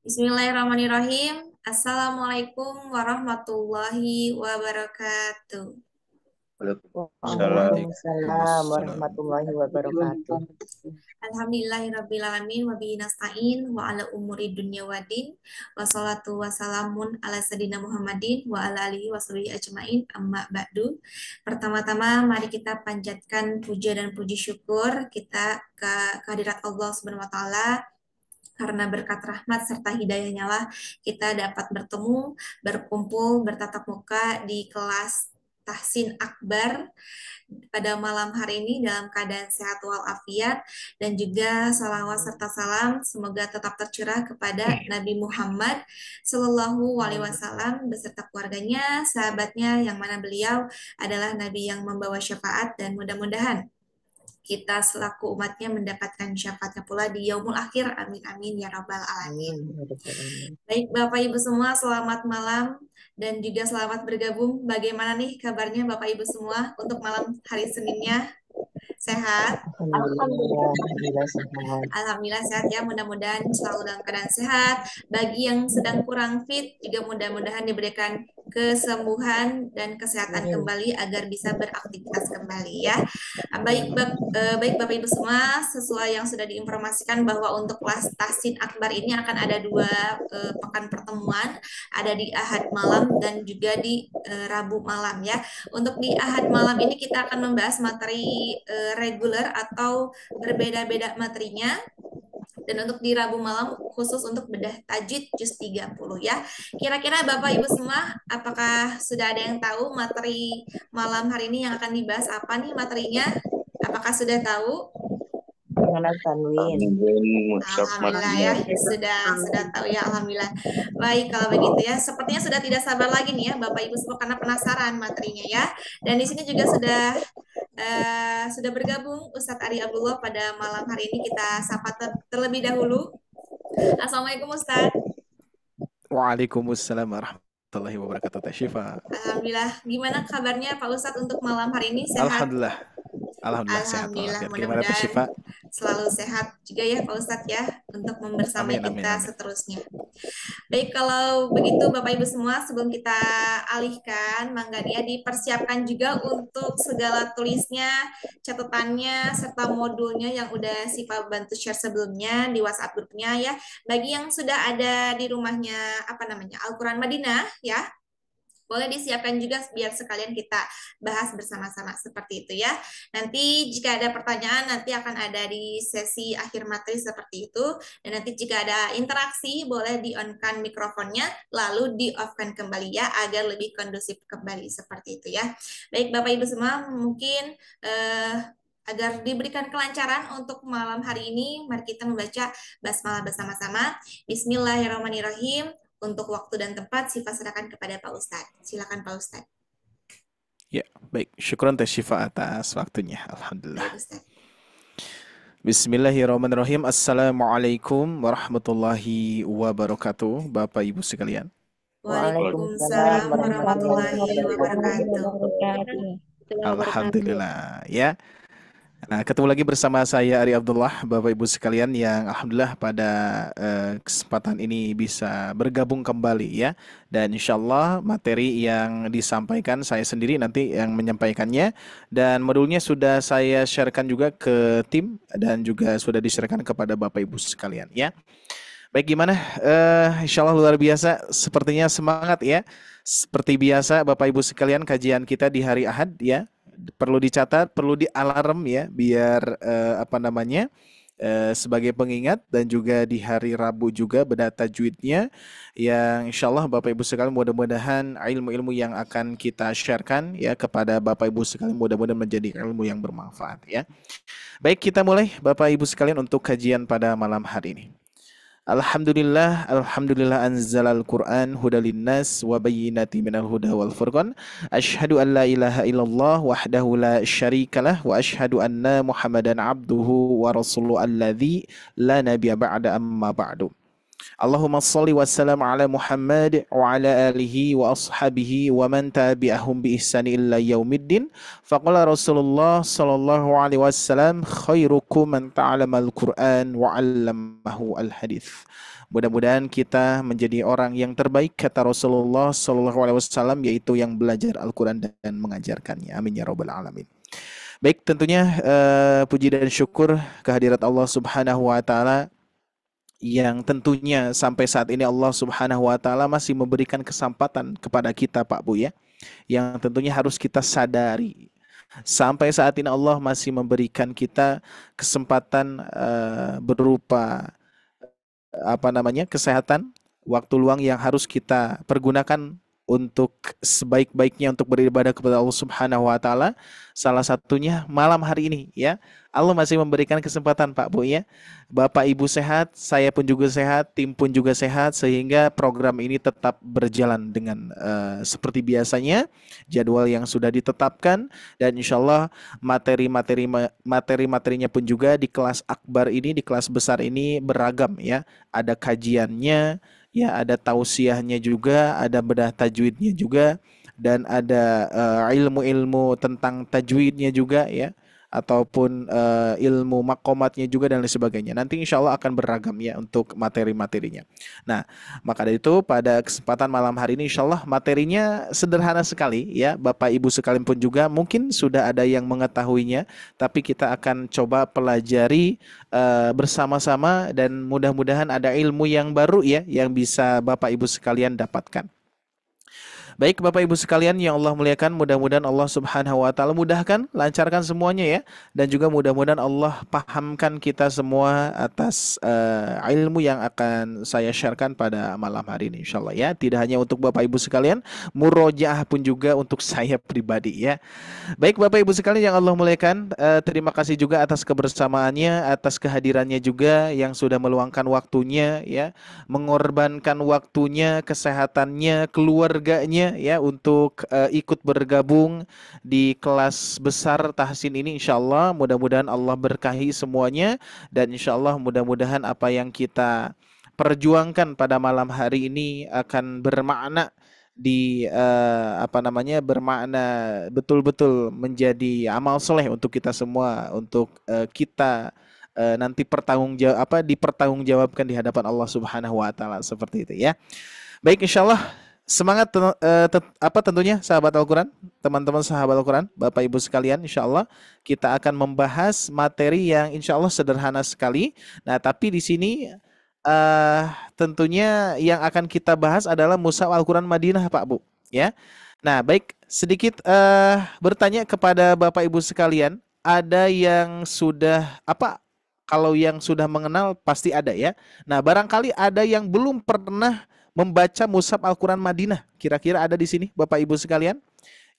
Bismillahirrahmanirrahim. Assalamualaikum warahmatullahi wabarakatuh. Waalaikumsalam Waalaikumsalam. warahmatullahi wabarakatuh. Alhamdulillahirrabbilalamin wa bihi nasta'in wa ala umuri dunya waddin wa salatu wa salamun ala sadina Muhammadin wa ala alihi wa sahbihi ajmain amma ba'du. Pertama-tama mari kita panjatkan puja dan puji syukur kita ke kehadirat Allah Subhanahu wa taala. Karena berkat rahmat serta hidayahnya lah kita dapat bertemu, berkumpul, bertatap muka di kelas Tahsin Akbar pada malam hari ini dalam keadaan sehat walafiat, dan juga salawat serta salam semoga tetap tercurah kepada Nabi Muhammad Sallallahu Alaihi Wasallam beserta keluarganya, sahabatnya, yang mana beliau adalah Nabi yang membawa syafaat, dan mudah-mudahan kita selaku umatnya mendapatkan syafaatnya pula di yaumul akhir. Amin amin ya rabbal alamin. Baik Bapak Ibu semua, selamat malam dan juga selamat bergabung. Bagaimana nih kabarnya Bapak Ibu semua untuk malam hari Seninnya? Sehat? Alhamdulillah sehat. Alhamdulillah sehat ya, mudah-mudahan selalu dalam keadaan sehat. Bagi yang sedang kurang fit juga mudah-mudahan diberikan kesembuhan dan kesehatan kembali agar bisa beraktivitas kembali ya. Baik Bapak Ibu semua, sesuai yang sudah diinformasikan bahwa untuk kelas Tahsin Akbar ini akan ada dua pekan pertemuan, ada di Ahad malam dan juga di Rabu malam ya. Untuk di Ahad malam ini kita akan membahas materi reguler atau berbeda-beda materinya. Dan untuk di Rabu malam khusus untuk bedah tajwid juz 30 ya. Kira-kira Bapak Ibu semua, apakah sudah ada yang tahu materi malam hari ini yang akan dibahas apa nih materinya? Apakah sudah tahu? Mengenal tanwin. Alhamdulillah ya, sudah tahu ya, alhamdulillah. Baik, kalau begitu ya, sepertinya sudah tidak sabar lagi nih ya Bapak Ibu semua karena penasaran materinya ya. Dan di sini juga sudah bergabung Ustadz Ari Abdullah pada malam hari ini. Kita sapa terlebih dahulu. Assalamualaikum Ustadz. Waalaikumsalam warahmatullahi wabarakatuh. Teh Syifa. Alhamdulillah. Gimana kabarnya Pak Ustadz untuk malam hari ini? Sehat? Alhamdulillah sehat Alhamdulillah, walafiat. Gimana Teh Syifa? Selalu sehat juga ya Pak Ustadz ya untuk membersamai kita seterusnya. Baik, kalau begitu Bapak Ibu semua, sebelum kita alihkan, mangga ya dipersiapkan juga untuk segala tulisnya, catatannya, serta modulnya yang udah Sipa bantu share sebelumnya di WhatsApp grupnya ya. Bagi yang sudah ada di rumahnya Al-Quran Madinah ya, boleh disiapkan juga biar sekalian kita bahas bersama-sama seperti itu ya. Nanti jika ada pertanyaan nanti akan ada di sesi akhir materi seperti itu. Dan nanti jika ada interaksi boleh di-on-kan mikrofonnya lalu di-off-kan kembali ya agar lebih kondusif kembali seperti itu ya. Baik Bapak Ibu semua, mungkin agar diberikan kelancaran untuk malam hari ini, mari kita membaca basmalah bersama-sama. Bismillahirrahmanirrahim. Untuk waktu dan tempat, Sifa serahkan kepada Pak Ustadz. Silakan Pak Ustadz. Ya, baik. Syukran Teh Syifa atas waktunya. Alhamdulillah. Baik, Bismillahirrahmanirrahim. Assalamualaikum warahmatullahi wabarakatuh. Bapak Ibu sekalian. Waalaikumsalam warahmatullahi wabarakatuh. Alhamdulillah ya. Nah, ketemu lagi bersama saya Ari Abdullah, Bapak Ibu sekalian yang alhamdulillah pada kesempatan ini bisa bergabung kembali ya. Dan insya Allah materi yang disampaikan saya sendiri nanti yang menyampaikannya. Dan modulnya sudah saya sharekan juga ke tim dan juga sudah di-sharekan kepada Bapak Ibu sekalian ya. Baik, gimana? Insya Allah luar biasa, sepertinya semangat ya. Seperti biasa Bapak Ibu sekalian, kajian kita di hari Ahad ya. Perlu dicatat, perlu dialarm ya, biar sebagai pengingat, dan juga di hari Rabu juga bedah tajwidnya yang insya Allah Bapak Ibu sekalian mudah-mudahan ilmu-ilmu yang akan kita sharekan ya kepada Bapak Ibu sekalian mudah-mudahan menjadi ilmu yang bermanfaat ya. Baik, kita mulai Bapak Ibu sekalian untuk kajian pada malam hari ini. Alhamdulillah anzalal Qur'an hudalin nas wa bayyinati minal huda wal furqan. Asyhadu an la ilaha illallah wahdahu la syarikalah wa asyhadu anna Muhammadan abduhu wa rasuluhu alladzi la nabiyya ba'da amma ba'du. Allahumma salli wa sallam ala Muhammad wa ala alihi wa ashabihi wa man tabi'ahum bi ihsani illa yaumiddin. Faqala Rasulullah sallallahu alaihi wasallam khairukum man ta'allama al-Qur'an wa 'allamahu al-hadits. Mudah-mudahan kita menjadi orang yang terbaik kata Rasulullah sallallahu alaihi wasallam, yaitu yang belajar Al-Qur'an dan mengajarkannya. Amin ya rabbal alamin. Baik, tentunya puji dan syukur kehadirat Allah Subhanahu wa taala yang tentunya sampai saat ini Allah Subhanahu wa taala masih memberikan kesempatan kepada kita Pak Bu ya. Yang tentunya harus kita sadari. Sampai saat ini Allah masih memberikan kita kesempatan berupa kesehatan, waktu luang yang harus kita pergunakan untuk sebaik-baiknya untuk beribadah kepada Allah Subhanahu wa taala. Salah satunya malam hari ini ya. Allah masih memberikan kesempatan Pak Bu ya. Bapak Ibu sehat, saya pun juga sehat, tim pun juga sehat, sehingga program ini tetap berjalan dengan seperti biasanya, jadwal yang sudah ditetapkan, dan insya Allah materi-materinya pun juga di kelas akbar ini, di kelas besar ini beragam ya. Ada kajiannya, ya ada tausiahnya juga, ada bedah tajwidnya juga, dan ada ilmu-ilmu tentang tajwidnya juga ya, ataupun ilmu makomatnya juga dan lain sebagainya. Nanti insya Allah akan beragam ya untuk materi-materinya. Nah, maka dari itu pada kesempatan malam hari ini insya Allah materinya sederhana sekali ya. Bapak Ibu sekalian pun juga mungkin sudah ada yang mengetahuinya, tapi kita akan coba pelajari bersama-sama, dan mudah-mudahan ada ilmu yang baru ya yang bisa Bapak Ibu sekalian dapatkan. Baik Bapak Ibu sekalian yang Allah muliakan, mudah-mudahan Allah Subhanahu wa taala mudahkan, lancarkan semuanya ya, dan juga mudah-mudahan Allah pahamkan kita semua atas ilmu yang akan saya sharekan pada malam hari ini insyaallah ya. Tidak hanya untuk Bapak Ibu sekalian, murojaah pun juga untuk saya pribadi ya. Baik Bapak Ibu sekalian yang Allah muliakan, terima kasih juga atas kebersamaannya, atas kehadirannya juga yang sudah meluangkan waktunya ya, mengorbankan waktunya, kesehatannya, keluarganya ya untuk ikut bergabung di kelas besar tahsin ini insyaallah. Mudah-mudahan Allah berkahi semuanya, dan insyaallah mudah-mudahan apa yang kita perjuangkan pada malam hari ini akan bermakna di bermakna betul-betul menjadi amal soleh untuk kita semua, untuk kita nanti dipertanggungjawabkan di hadapan Allah Subhanahu wa taala, seperti itu ya. Baik, insyaallah semangat tentunya sahabat Al-Quran, teman-teman sahabat Al-Quran, Bapak Ibu sekalian, insyaallah kita akan membahas materi yang insyaallah sederhana sekali. Nah, tapi di sini tentunya yang akan kita bahas adalah Mushaf Al-Quran Madinah Pak Bu ya. Nah, baik, sedikit bertanya kepada Bapak Ibu sekalian, ada yang sudah kalau yang sudah mengenal pasti ada ya. Nah, barangkali ada yang belum pernah membaca Mushaf Al-Quran Madinah. Kira-kira ada di sini Bapak Ibu sekalian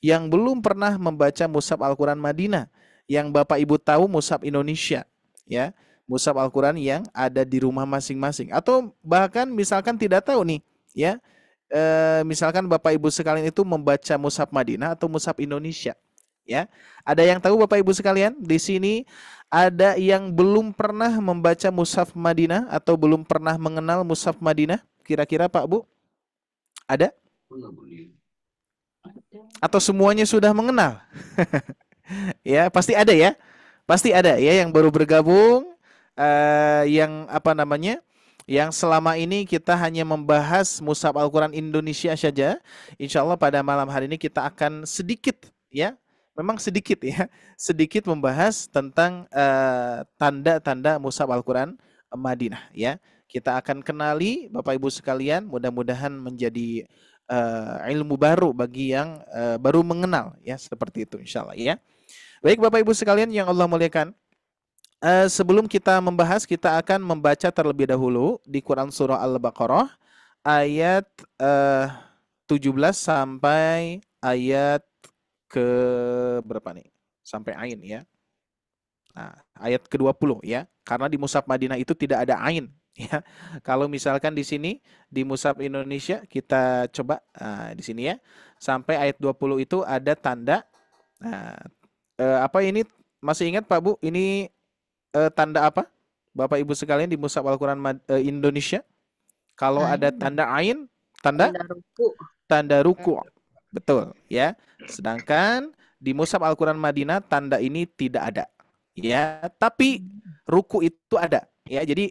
yang belum pernah membaca Mushaf Al-Quran Madinah, yang Bapak Ibu tahu Mushaf Indonesia ya, Mushaf Al-Quran yang ada di rumah masing-masing, atau bahkan misalkan tidak tahu nih ya, misalkan Bapak Ibu sekalian itu membaca Mushaf Madinah atau Mushaf Indonesia ya. Ada yang tahu Bapak Ibu sekalian di sini? Ada yang belum pernah membaca Mushaf Madinah atau belum pernah mengenal Mushaf Madinah? Kira-kira Pak Bu, ada? Atau semuanya sudah mengenal? Ya, pasti ada ya. Pasti ada ya yang baru bergabung, yang yang selama ini kita hanya membahas Mushaf Al-Quran Indonesia saja. Insya Allah pada malam hari ini kita akan sedikit ya, memang sedikit ya, sedikit membahas tentang tanda-tanda Mushaf Al-Quran Madinah ya. Kita akan kenali Bapak Ibu sekalian, mudah-mudahan menjadi ilmu baru bagi yang baru mengenal ya, seperti itu insyaallah ya. Baik Bapak Ibu sekalian yang Allah muliakan, sebelum kita membahas, kita akan membaca terlebih dahulu di Quran Surah Al-Baqarah ayat 17 sampai ayat ke berapa nih? Sampai ain ya. Nah, ayat ke-20 ya. Karena di Mushaf Madinah itu tidak ada ain ya. Kalau misalkan di sini di Mushaf Indonesia kita coba di sini ya. Sampai ayat 20 itu ada tanda. Nah, apa ini? Masih ingat Pak Bu? Ini tanda apa? Bapak Ibu sekalian di Mushaf Al-Quran Indonesia? Kalau ada tanda ain, tanda ruku. Betul, ya. Sedangkan di mushaf Al-Qur'an Madinah tanda ini tidak ada. Ya, tapi ruku itu ada. Ya, jadi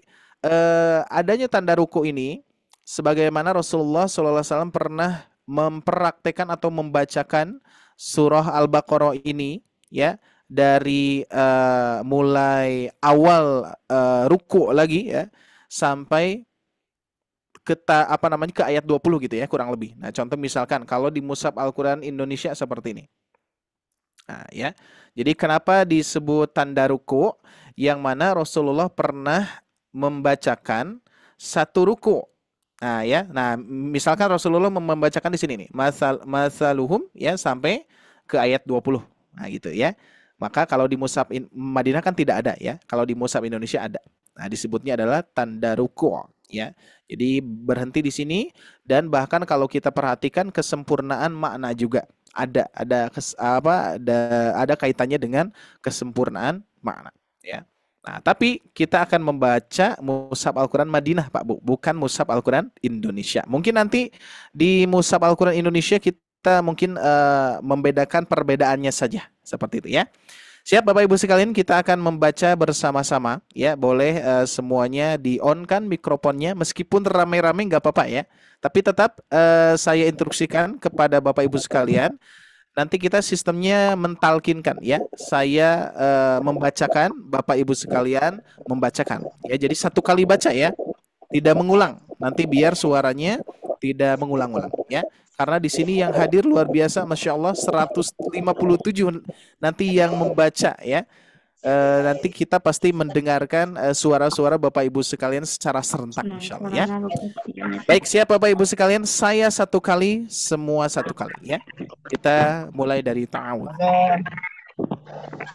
adanya tanda ruku ini sebagaimana Rasulullah SAW pernah mempraktekkan atau membacakan surah Al-Baqarah ini, ya, dari mulai awal ruku lagi, ya, sampai ke ayat 20 gitu ya, kurang lebih. Nah, contoh misalkan kalau di mushaf Al-Qur'an Indonesia seperti ini. Nah, ya. Jadi kenapa disebut tanda ruku? Yang mana Rasulullah pernah membacakan satu ruku. Nah, ya. Nah, misalkan Rasulullah membacakan di sini nih, masaluhum, ya, sampai ke ayat 20. Nah, gitu ya. Maka kalau di mushaf Madinah kan tidak ada, ya. Kalau di mushaf Indonesia ada. Nah, disebutnya adalah tanda ruku, ya. Jadi berhenti di sini, dan bahkan kalau kita perhatikan kesempurnaan makna juga ada kaitannya dengan kesempurnaan makna, ya. Nah, tapi kita akan membaca mushaf Al-Qur'an Madinah, Pak Bu, bukan mushaf Al-Qur'an Indonesia. Mungkin nanti di mushaf Al-Qur'an Indonesia kita mungkin membedakan perbedaannya saja, seperti itu, ya. Siap Bapak Ibu sekalian, kita akan membaca bersama-sama, ya. Boleh semuanya di-on-kan mikrofonnya, meskipun rame-rame nggak apa-apa, ya. Tapi tetap saya instruksikan kepada Bapak Ibu sekalian, nanti kita sistemnya mentalkinkan, ya. Saya membacakan, Bapak Ibu sekalian membacakan, ya. Jadi satu kali baca, ya, tidak mengulang. Nanti biar suaranya tidak mengulang-ulang, ya. Karena di sini yang hadir luar biasa, Masya Allah, 157 nanti yang membaca, ya. Nanti kita pasti mendengarkan suara-suara Bapak Ibu sekalian secara serentak, insya Allah, ya. Baik, siap Bapak Ibu sekalian, saya satu kali, semua satu kali, ya. Kita mulai dari ta'awudz.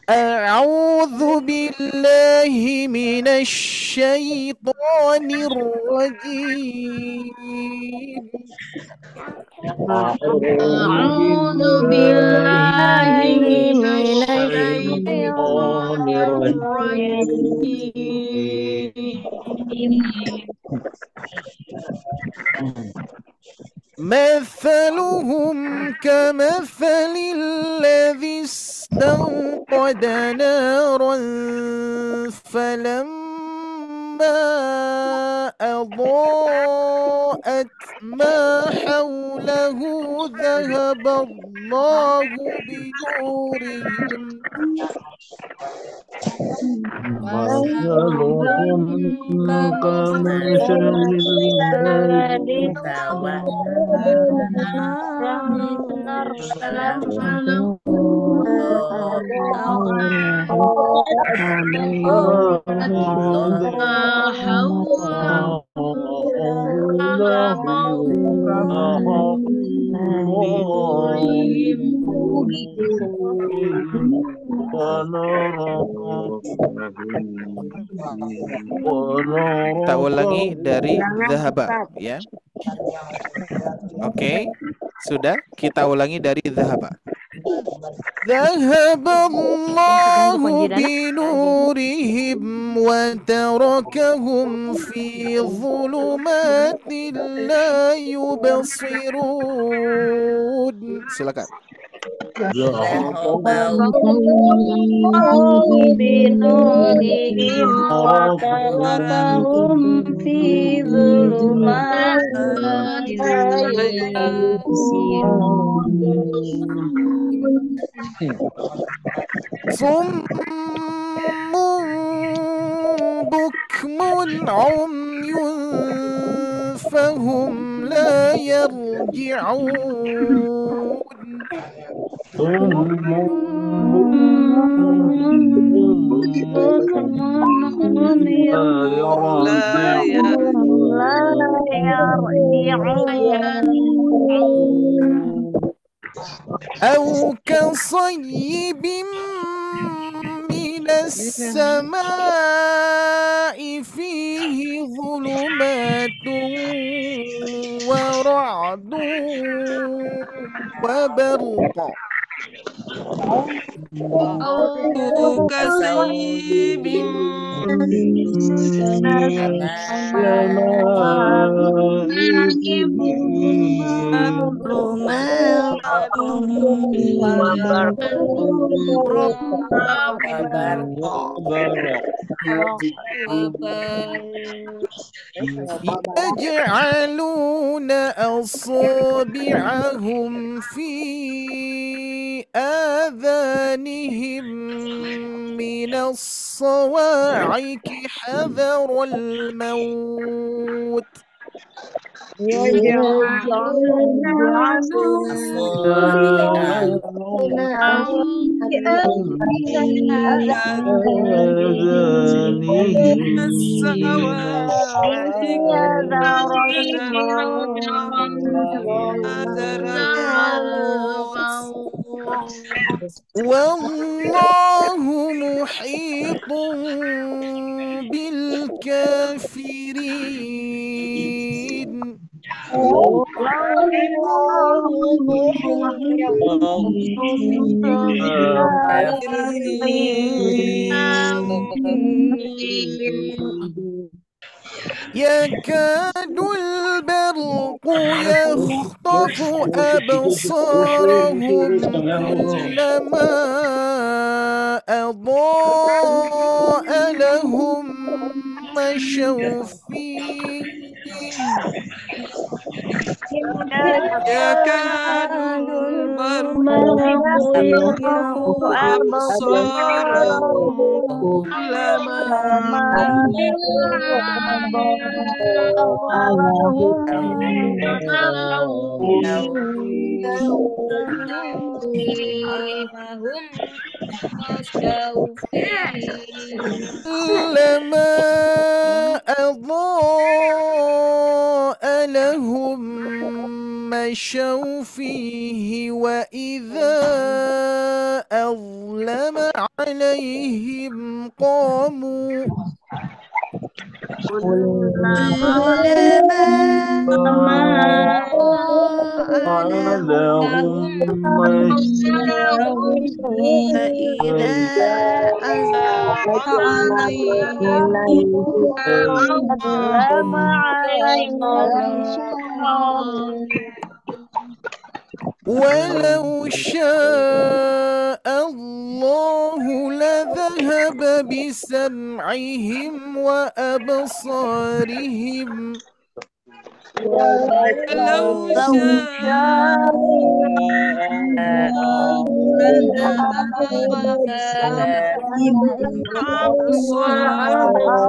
A'udzu billahi minasy syaithanir rajim. A'udzu billahi minasy syaithanir rajim. مثلهم كمثل الذي استوقد نارا فلما أضاءت ما حوله ذهب الله بنورهم مثلهم كمثل الذي Kita ulangi dari dhahaba, ya. Oke, sudah, kita ulangi dari dhahaba. Dhahaballahu binurihim wa tarakahum fi dhulumatin la yubsirun. Silakan. binurihim wa tarakahum fi dhulumatin la صم بكم عمي فهم لا يرجعون أو كصيب من السماء فيه ظلمات ورعد وبرق أو كصيب ظلمات يجعلون أصابعهم في آذانهم من الصواعق حذر الموت يجعلون أصابعهم في آذانهم الصواعق حذر حذر الموت الموت والله محيط بالكافرين والله محيط بالكافرين يكاد البرق يخطف أبصارهم كلما أضاء لهم مشوا فيه يكاد البرق المرء يخطف يخطف أبصارهم أبصارهم كلما كلما أضاء هم مشوا فيه كلما أضاء لهم مشوا فيه وإذا أظلم عليهم قاموا كلما أضاء لهم مشوا فيه فإذا أزلم عليهم أظلم عليهم قاموا ولو شاء الله لذهب بسمعهم وأبصارهم لو شاء لذهب بسمعهم وأبصارهم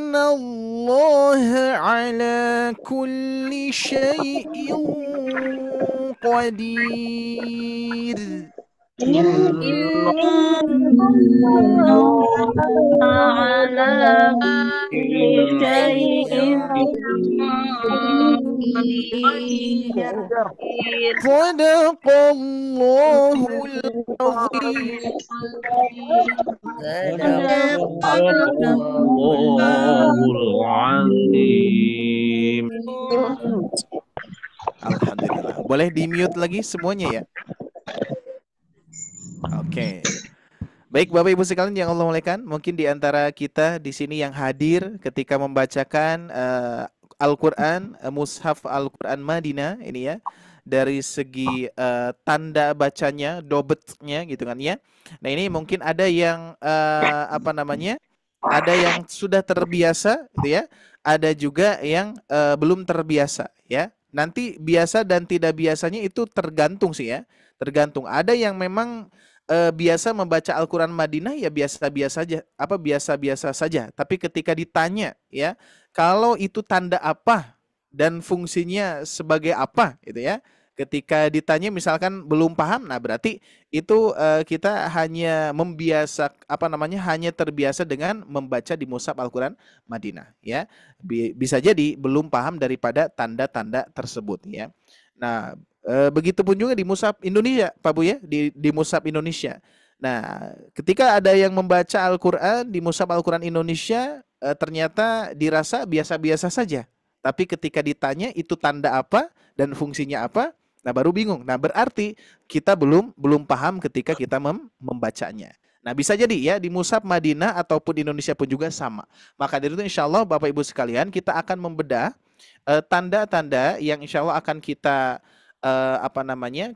إن الله على كل شيء قدير على كل شيء قدير صدق الله العظيم. العظيم. Alhamdulillah. Boleh di-mute lagi semuanya ya? Oke. Baik Bapak Ibu sekalian yang Allah muliakan, mungkin di antara kita di sini yang hadir ketika membacakan Al-Qur'an, Mushaf Al-Qur'an Madinah ini ya, dari segi tanda bacanya, dobetnya gitu kan ya. Nah, ini mungkin ada yang ada yang sudah terbiasa gitu ya, ada juga yang belum terbiasa ya. Nanti biasa dan tidak biasanya itu tergantung sih ya. Tergantung. Ada yang memang biasa membaca Al-Qur'an Madinah ya biasa-biasa saja. Tapi ketika ditanya ya, kalau itu tanda apa dan fungsinya sebagai apa gitu ya. Ketika ditanya misalkan belum paham, nah berarti itu kita hanya hanya terbiasa dengan membaca di Mushaf Al-Qur'an Madinah ya. Bisa jadi belum paham daripada tanda-tanda tersebut ya. Nah, begitupun juga di Mushaf Indonesia, Pak Bu ya, di Mushaf Indonesia. Nah, ketika ada yang membaca Al-Qur'an di Mushaf Al-Qur'an Indonesia ternyata dirasa biasa-biasa saja. Tapi ketika ditanya itu tanda apa dan fungsinya apa, nah baru bingung. Nah berarti kita belum paham ketika kita membacanya. Nah bisa jadi ya di Mushaf Madinah ataupun Indonesia pun juga sama. Maka dari itu insya Allah Bapak Ibu sekalian kita akan membedah tanda-tanda yang insya Allah akan kita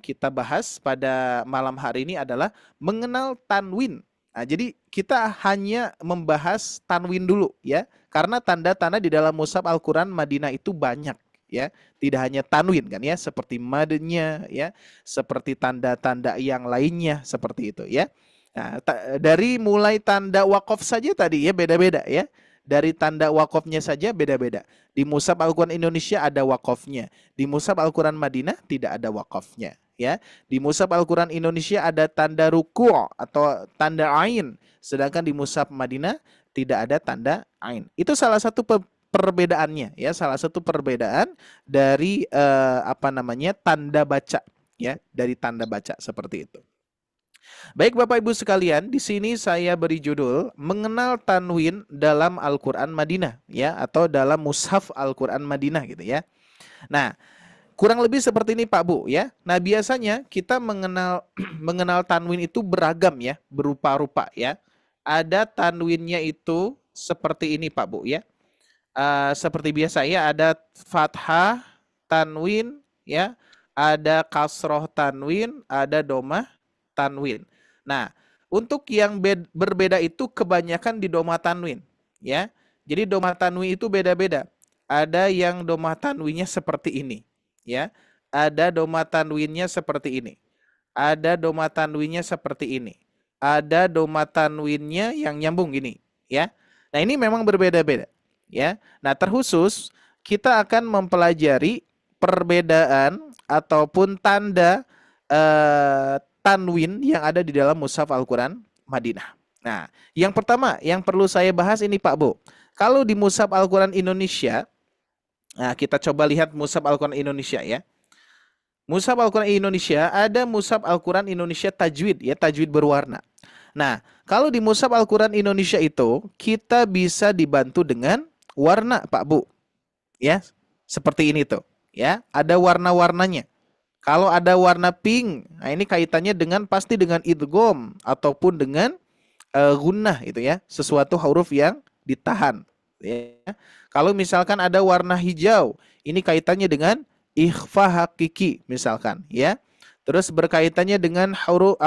kita bahas pada malam hari ini adalah mengenal tanwin. Nah, jadi kita hanya membahas tanwin dulu ya, karena tanda-tanda di dalam Mushaf Al-Quran Madinah itu banyak ya, tidak hanya tanwin kan ya, seperti madnya ya, seperti tanda-tanda yang lainnya seperti itu ya. Nah, dari mulai tanda wakaf saja tadi ya beda-beda ya. Dari tanda wakafnya saja beda-beda. Di Mushaf Al-Quran Indonesia ada wakafnya. Di Mushaf Al-Quran Madinah tidak ada wakafnya. Ya, di Mushaf Al-Quran Indonesia ada tanda ruku' atau tanda ain, sedangkan di Mushaf Madinah tidak ada tanda ain. Itu salah satu perbedaannya ya, salah satu perbedaan dari tanda baca ya, dari tanda baca seperti itu. Baik Bapak Ibu sekalian, di sini saya beri judul mengenal tanwin dalam Al-Quran Madinah ya, atau dalam Mushaf Al-Quran Madinah gitu ya. Nah, kurang lebih seperti ini Pak Bu ya. Nah biasanya kita mengenal tanwin itu beragam ya, berupa-rupa ya. Ada tanwinnya itu seperti ini Pak Bu ya. Seperti biasa ya, ada fathah tanwin ya, ada kasroh tanwin, ada domah tanwin. Nah untuk yang berbeda itu kebanyakan di domah tanwin ya. Jadi domah tanwin itu beda-beda. Ada yang domah tanwinnya seperti ini. Ya, ada domah tanwinnya seperti ini. Ada domah tanwinnya seperti ini. Ada domah tanwinnya yang nyambung gini, ya. Nah, ini memang berbeda-beda, ya. Nah, terkhusus kita akan mempelajari perbedaan ataupun tanda tanwin yang ada di dalam Mushaf Al-Quran Madinah. Nah, yang pertama yang perlu saya bahas ini Pak Bu. Kalau di Mushaf Al-Quran Indonesia, nah, kita coba lihat Mushaf Al-Quran Indonesia ya. Mushaf Al-Quran Indonesia ada Mushaf Al-Quran Indonesia tajwid ya, tajwid berwarna. Nah, kalau di Mushaf Al-Quran Indonesia itu kita bisa dibantu dengan warna Pak Bu. Ya, seperti ini tuh ya, ada warna-warnanya. Kalau ada warna pink, nah ini kaitannya dengan pasti dengan idgham ataupun dengan gunnah itu ya, sesuatu huruf yang ditahan ya. Kalau misalkan ada warna hijau, ini kaitannya dengan ikhfa hakiki misalkan ya. Terus berkaitannya dengan huruf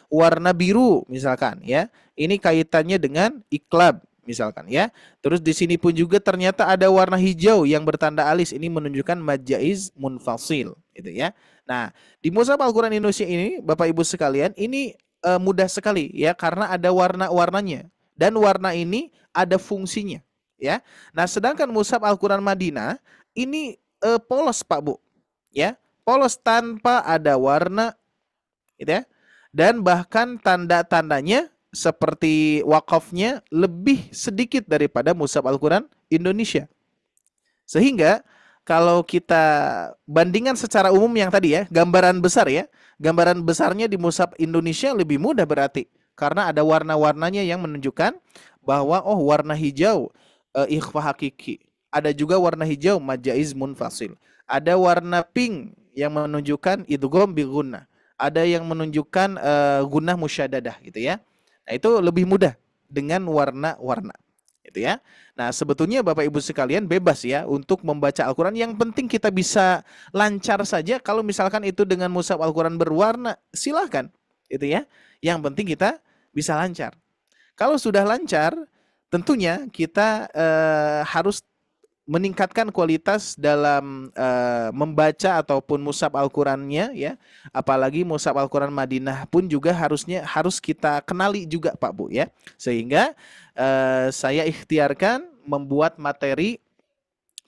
warna biru misalkan ya. Ini kaitannya dengan iklab misalkan ya. Terus di sini pun juga ternyata ada warna hijau yang bertanda alis, ini menunjukkan majaiz munfasil gitu ya. Nah, di Mushaf Al-Quran Indonesia ini Bapak Ibu sekalian, ini mudah sekali ya, karena ada warna-warnanya dan warna ini ada fungsinya. Ya, nah sedangkan Mushaf Al-Quran Madinah ini polos Pak Bu, ya, polos tanpa ada warna, gitu ya, dan bahkan tanda-tandanya seperti wakafnya lebih sedikit daripada Mushaf Al-Quran Indonesia. Sehingga kalau kita bandingkan secara umum yang tadi ya, gambaran besar ya, gambaran besarnya di Mushaf Indonesia lebih mudah berarti, karena ada warna-warnanya yang menunjukkan bahwa oh warna hijau ikhfa hakiki. Ada juga warna hijau majaiz munfasil. Ada warna pink yang menunjukkan idgham bi gunnah. Ada yang menunjukkan gunnah musyaddadah gitu ya. Nah, itu lebih mudah dengan warna-warna. Gitu ya. Nah, sebetulnya Bapak Ibu sekalian bebas ya untuk membaca Al-Qur'an, yang penting kita bisa lancar saja. Kalau misalkan itu dengan Mushaf Al-Qur'an berwarna, silahkan. Gitu ya. Yang penting kita bisa lancar. Kalau sudah lancar, tentunya kita harus meningkatkan kualitas dalam membaca ataupun Mushaf Al-Qurannya ya. Apalagi Mushaf Al-Quran Madinah pun juga harus kita kenali juga Pak Bu ya. Sehingga saya ikhtiarkan membuat materi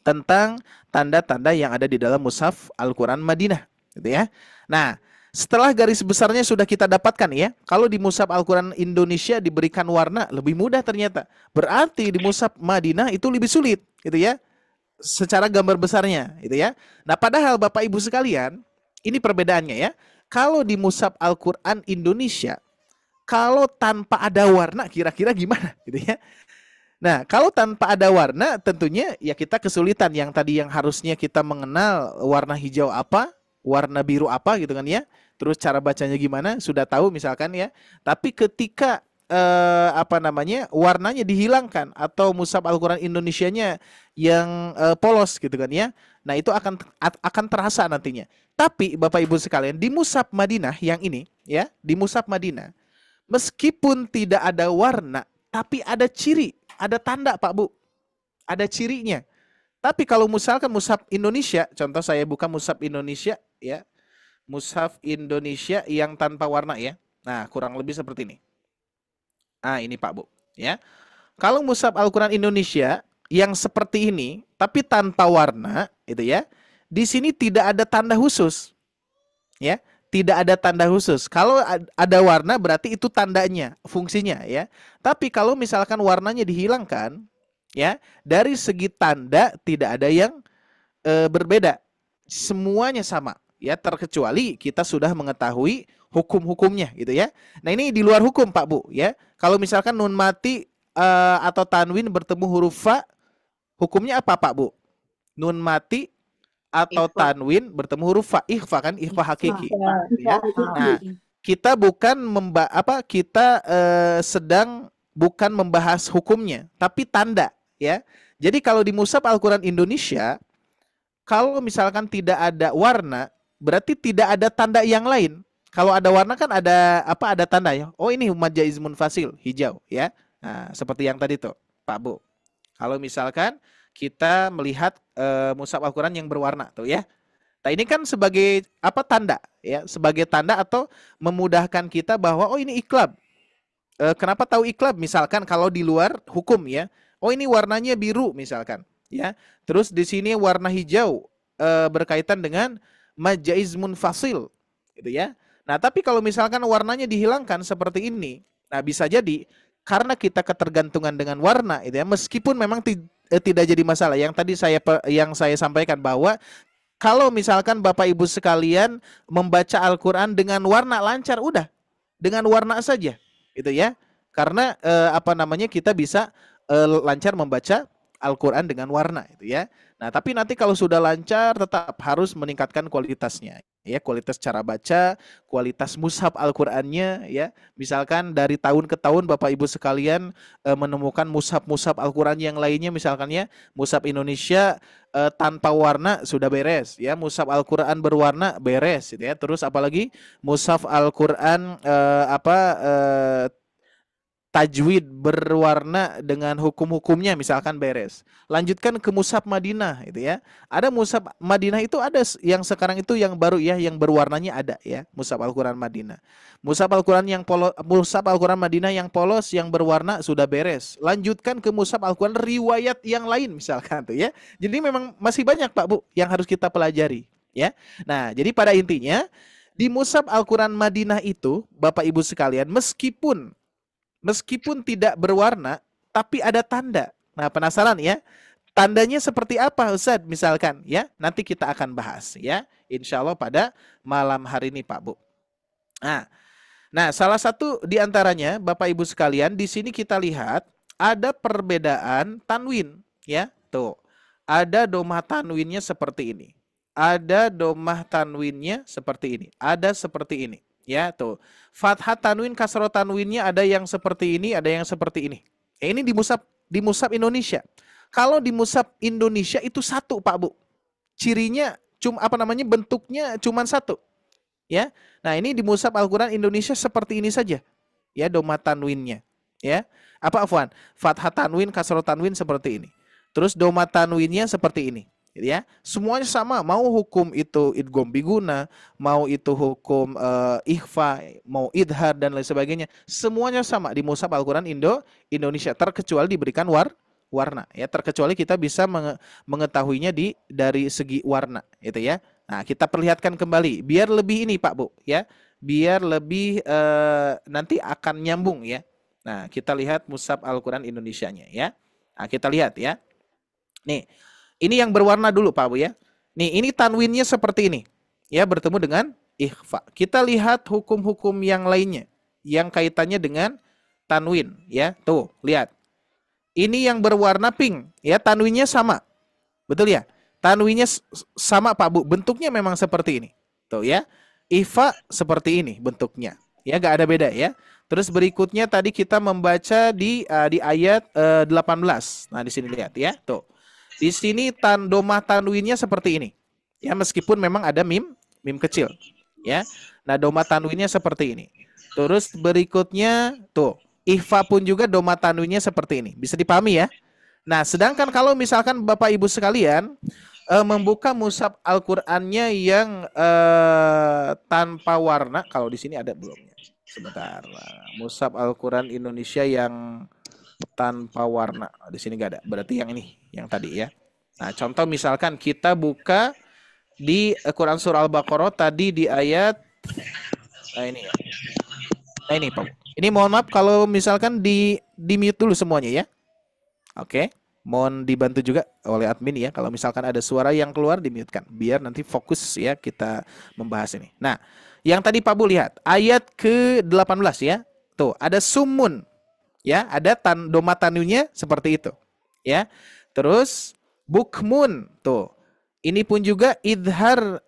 tentang tanda-tanda yang ada di dalam Mushaf Al-Quran Madinah gitu ya. Nah, setelah garis besarnya sudah kita dapatkan ya, kalau di Mushaf Al-Quran Indonesia diberikan warna lebih mudah ternyata. Berarti di Mushaf Madinah itu lebih sulit gitu ya, secara gambar besarnya gitu ya. Nah padahal Bapak Ibu sekalian, ini perbedaannya ya. Kalau di Mushaf Al-Quran Indonesia, kalau tanpa ada warna kira-kira gimana gitu ya. Nah, kalau tanpa ada warna tentunya ya kita kesulitan. Yang tadi yang harusnya kita mengenal warna hijau apa, warna biru apa gitu kan ya. Terus cara bacanya gimana sudah tahu misalkan ya. Tapi ketika warnanya dihilangkan atau mushaf Al-Qur'an Indonesianya yang polos gitu kan ya. Nah, itu akan terasa nantinya. Tapi Bapak Ibu sekalian, di mushaf Madinah yang ini ya, di mushaf Madinah meskipun tidak ada warna tapi ada ciri, ada tanda Pak Bu, ada cirinya. Tapi kalau misalkan mushaf Indonesia, contoh saya buka mushaf Indonesia ya, mushaf Indonesia yang tanpa warna ya. Nah, kurang lebih seperti ini. Ah, ini Pak Bu ya. Kalau mushaf Al-Qur'an Indonesia yang seperti ini tapi tanpa warna itu ya, di sini tidak ada tanda khusus. Ya, tidak ada tanda khusus. Kalau ada warna berarti itu tandanya, fungsinya ya. Tapi kalau misalkan warnanya dihilangkan ya, dari segi tanda tidak ada yang berbeda. Semuanya sama ya, terkecuali kita sudah mengetahui hukum-hukumnya gitu ya. Nah, ini di luar hukum Pak Bu ya. Kalau misalkan nun mati atau tanwin bertemu huruf fa, hukumnya apa Pak Bu? Nun mati atau Ikhfa. tanwin bertemu huruf fa, ikhfa kan, ikhfa hakiki ya. Ikhfa. Nah, kita bukan sedang bukan membahas hukumnya, tapi tanda ya. Jadi kalau di mushaf Al-Qur'an Indonesia, kalau misalkan tidak ada warna, berarti tidak ada tanda yang lain. Kalau ada warna kan ada tanda ya. Oh, ini majaz munfasil hijau ya. Nah, seperti yang tadi tuh, Pak Bu. Kalau misalkan kita melihat mushaf Al-Qur'an yang berwarna tuh ya. Nah, ini kan sebagai tanda ya, sebagai tanda atau memudahkan kita bahwa oh ini iklab. Kenapa tahu iklab? Misalkan kalau di luar hukum ya. Oh, ini warnanya biru misalkan ya. Terus di sini warna hijau berkaitan dengan majaz munfasil gitu ya. Nah, tapi kalau misalkan warnanya dihilangkan seperti ini, nah bisa jadi karena kita ketergantungan dengan warna itu ya, meskipun memang tidak jadi masalah. Yang tadi saya sampaikan bahwa kalau misalkan Bapak Ibu sekalian membaca Al-Qur'an dengan warna lancar, udah dengan warna saja gitu ya. Karena kita bisa lancar membaca Al-Qur'an dengan warna itu ya. Nah, tapi nanti kalau sudah lancar tetap harus meningkatkan kualitasnya ya, kualitas cara baca, kualitas mushaf Al-Qur'annya ya. Misalkan dari tahun ke tahun Bapak Ibu sekalian menemukan mushaf Al-Qur'an yang lainnya, misalkan ya, mushaf Indonesia tanpa warna sudah beres ya, mushaf Al-Qur'an berwarna beres gitu ya. Terus apalagi mushaf Al-Qur'an tajwid berwarna dengan hukum-hukumnya misalkan beres. Lanjutkan ke mushaf Madinah itu ya. Ada mushaf Madinah itu ada yang sekarang itu yang baru ya, yang berwarnanya ada ya, mushaf Al-Qur'an Madinah. Mushaf Al-Qur'an mushaf Al-Qur'an Madinah yang polos yang berwarna sudah beres. Lanjutkan ke mushaf Al-Qur'an riwayat yang lain misalkan tuh ya. Jadi memang masih banyak Pak Bu yang harus kita pelajari ya. Nah, jadi pada intinya di mushaf Al-Qur'an Madinah itu Bapak Ibu sekalian, meskipun tidak berwarna, tapi ada tanda. Nah, penasaran ya? Tandanya seperti apa Ustaz? Misalkan ya, nanti kita akan bahas ya. Insya Allah pada malam hari ini Pak Bu. Nah, salah satu di antaranya Bapak Ibu sekalian, di sini kita lihat ada perbedaan tanwin ya. Tuh, ada domah tanwinnya seperti ini. Ada domah tanwinnya seperti ini. Ada seperti ini. Ya, tuh. Fathah tanwin, kasroh tanwinnya ada yang seperti ini, ada yang seperti ini. Ini di mushaf Indonesia. Kalau di mushaf Indonesia itu satu, Pak Bu. Cirinya bentuknya cuma satu. Ya. Nah, ini di mushaf Al-Qur'an Indonesia seperti ini saja. Ya, domah tanwinnya. Ya. Fathah tanwin, kasroh tanwin seperti ini. Terus domah tanwinnya seperti ini. Ya, semuanya sama, mau hukum itu idgham biguna, mau itu hukum ikhfa, mau idhar dan lain sebagainya, semuanya sama di mushaf Al-Qur'an Indonesia, terkecuali diberikan warna ya, terkecuali kita bisa mengetahuinya dari segi warna itu ya. Nah, kita perlihatkan kembali biar lebih ini Pak Bu ya, biar lebih nanti akan nyambung ya. Nah, kita lihat mushaf Al-Qur'an Indonesianya ya. Nah, kita lihat ya. Nih, ini yang berwarna dulu Pak Bu ya. Nih, ini tanwinnya seperti ini. Ya, bertemu dengan ikhfa. Kita lihat hukum-hukum yang lainnya yang kaitannya dengan tanwin ya. Tuh, lihat. Ini yang berwarna pink, ya, tanwinnya sama. Betul ya? Tanwinnya sama Pak Bu, bentuknya memang seperti ini. Tuh ya. Ifa seperti ini bentuknya. Ya, gak ada beda ya. Terus berikutnya tadi kita membaca di ayat 18. Nah, di sini lihat ya. Tuh. Di sini domah tanwinnya seperti ini. Ya, meskipun memang ada mim kecil, ya. Nah, domah tanwinnya seperti ini. Terus berikutnya tuh, ikhfa pun juga domah tanwinnya seperti ini. Bisa dipahami ya? Nah, sedangkan kalau misalkan Bapak Ibu sekalian membuka mushaf Al-Qur'annya yang tanpa warna, kalau di sini ada belumnya? Sebentar. Mushaf Al-Qur'an Indonesia yang tanpa warna. Di sini nggak ada. Berarti yang ini, yang tadi ya. Nah, contoh misalkan kita buka di Quran surah Al-Baqarah tadi di ayat ini ya. Nah, ini Pak. Ini mohon maaf kalau misalkan di mute dulu semuanya ya. Oke. Mohon dibantu juga oleh admin ya. Kalau misalkan ada suara yang keluar di-mute-kan biar nanti fokus ya kita membahas ini. Nah, yang tadi Pak Bu lihat ayat ke-18 ya. Tuh, ada sumun. Ya, ada domah tanwinnya seperti itu. Ya. Terus bukmun tuh. Ini pun juga idhar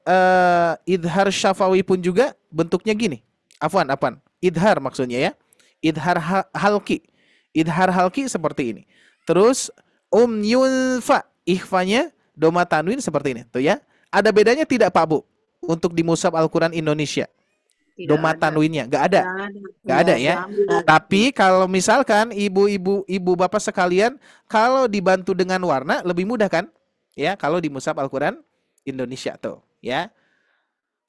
syafawi pun juga bentuknya gini. Afwan. Idhar maksudnya ya. Idhar halki. Idhar halki seperti ini. Terus yunfa, ikhfanya domah tanwin seperti ini. Tuh ya. Ada bedanya tidak Pak Bu? Untuk di mushaf Al-Qur'an Indonesia. Domah tanwinnya nggak ada. Nggak ada ya. Tapi kalau misalkan ibu bapak sekalian, kalau dibantu dengan warna lebih mudah kan? Ya, kalau di mushaf Al-Qur'an Indonesia tuh, ya.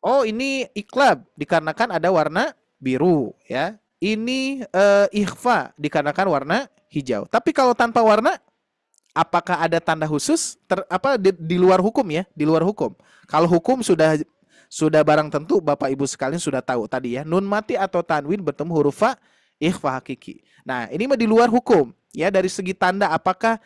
Oh, ini iklab dikarenakan ada warna biru, ya. Ini ikhfa dikarenakan warna hijau. Tapi kalau tanpa warna, apakah ada tanda khusus di luar hukum ya? Di luar hukum. Kalau hukum sudah barang tentu Bapak Ibu sekalian sudah tahu tadi ya. Nun mati atau tanwin bertemu huruf fa, ikhfa hakiki. Nah, ini mah di luar hukum, ya. Dari segi tanda apakah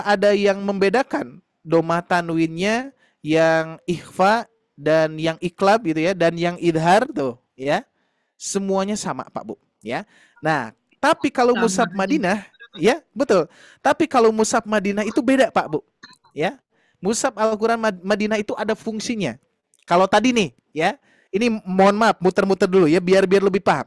ada yang membedakan domah tanwinnya yang ikhfa dan yang iklab gitu ya, dan yang idhar tuh ya, semuanya sama Pak Bu ya. Nah, tapi kalau mushaf Madinah ya, betul. Tapi kalau mushaf Madinah itu beda Pak Bu ya. Mushaf Al-Qur'an Madinah itu ada fungsinya. Kalau tadi nih ya, ini mohon maaf muter-muter dulu ya biar lebih paham.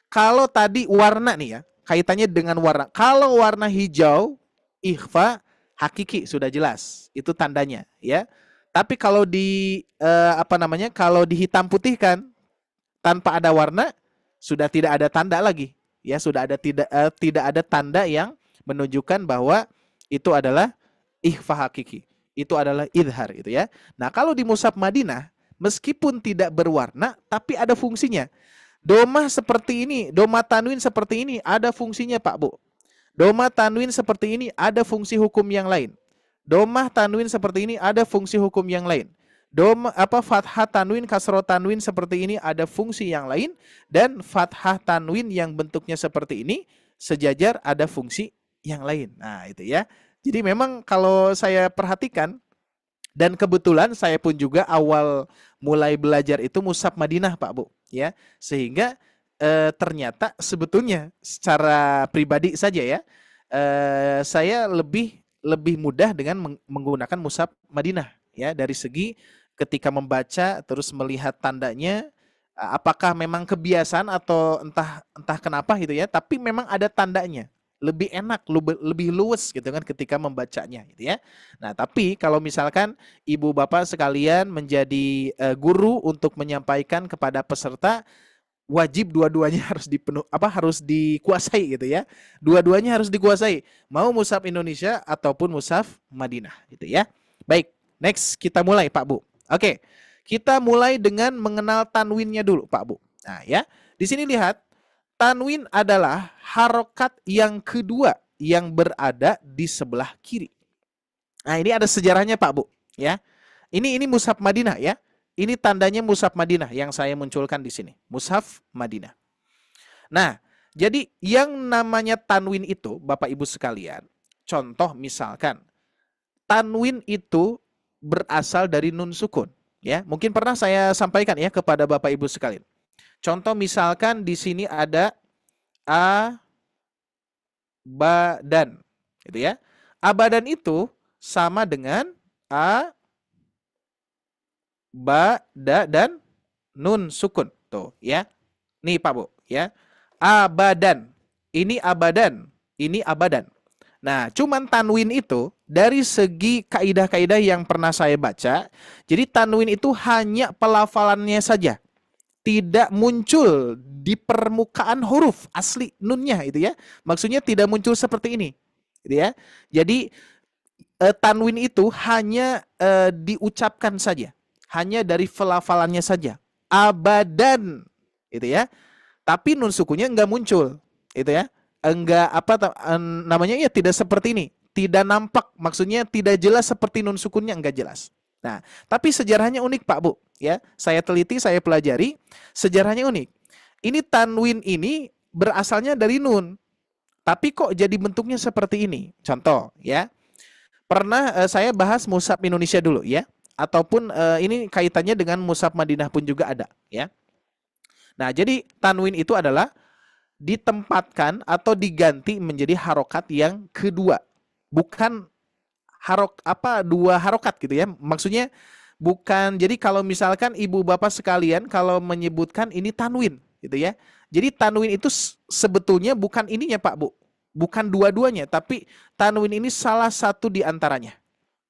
Kalau tadi warna nih ya, kaitannya dengan warna. Kalau warna hijau ikhfa hakiki sudah jelas, itu tandanya ya. Tapi kalau kalau di hitam putihkan tanpa ada warna sudah tidak ada tanda lagi ya, sudah ada tidak ada tanda yang menunjukkan bahwa itu adalah ikhfa hakiki, itu adalah idhar itu ya. Nah, kalau di mushaf Madinah meskipun tidak berwarna tapi ada fungsinya. Domah seperti ini, domah tanwin seperti ini ada fungsinya Pak Bu. Domah tanwin seperti ini ada fungsi hukum yang lain. Domah tanwin seperti ini ada fungsi hukum yang lain. Fathah tanwin, kasroh tanwin seperti ini ada fungsi yang lain, dan fathah tanwin yang bentuknya seperti ini sejajar ada fungsi yang lain. Nah, itu ya. Jadi memang kalau saya perhatikan, dan kebetulan saya pun juga awal mulai belajar itu mushaf Madinah Pak Bu ya. Sehingga ternyata sebetulnya secara pribadi saja ya, saya lebih mudah dengan menggunakan mushaf Madinah ya, dari segi ketika membaca terus melihat tandanya, apakah memang kebiasaan atau entah kenapa gitu ya, tapi memang ada tandanya. Lebih enak, lebih luwes gitu kan ketika membacanya gitu ya. Nah, tapi kalau misalkan ibu bapak sekalian menjadi guru untuk menyampaikan kepada peserta, wajib dua-duanya harus dikuasai gitu ya. Dua-duanya harus dikuasai. Mau mushaf Indonesia ataupun mushaf Madinah gitu ya. Baik, next kita mulai Pak Bu. Oke. Kita mulai dengan mengenal tanwinnya dulu Pak Bu. Nah, ya. Di sini lihat, tanwin adalah harokat yang kedua yang berada di sebelah kiri. Nah, ini ada sejarahnya Pak Bu ya. Ini mushaf Madinah ya. Ini tandanya mushaf Madinah yang saya munculkan di sini. Mushaf Madinah. Nah, jadi yang namanya tanwin itu, Bapak Ibu sekalian, contoh misalkan, tanwin itu berasal dari nun sukun. Ya, mungkin pernah saya sampaikan ya kepada Bapak Ibu sekalian. Contoh misalkan di sini ada Abadan. Gitu ya. Abadan itu sama dengan a, ba, da, dan nun sukun. Tuh ya. Nih Pak Bu ya. Abadan. Ini abadan. Ini abadan. Nah, cuman tanwin itu dari segi kaidah-kaidah yang pernah saya baca, jadi tanwin itu hanya pelafalannya saja. Tidak muncul di permukaan huruf asli nunnya itu ya. Maksudnya tidak muncul seperti ini. Gitu ya. Jadi tanwin itu hanya diucapkan saja. Hanya dari pelafalannya saja. Abadan. Gitu ya. Tapi nun sukunya enggak muncul. Itu ya. Enggak namanya ya tidak seperti ini. Tidak nampak. Maksudnya tidak jelas seperti nun sukunnya, enggak jelas. Nah, tapi sejarahnya unik Pak Bu, ya. Saya teliti, saya pelajari, sejarahnya unik. Ini tanwin ini berasalnya dari nun. Tapi kok jadi bentuknya seperti ini? Contoh, ya. Pernah saya bahas mushaf Indonesia dulu, ya. Ataupun ini kaitannya dengan mushaf Madinah pun juga ada, ya. Nah, jadi tanwin itu adalah ditempatkan atau diganti menjadi harokat yang kedua. Bukan dua harokat gitu ya. Maksudnya bukan, jadi kalau misalkan ibu bapak sekalian kalau menyebutkan ini tanwin gitu ya. Jadi tanwin itu sebetulnya bukan ininya Pak Bu. Bukan dua-duanya, tapi tanwin ini salah satu di antaranya.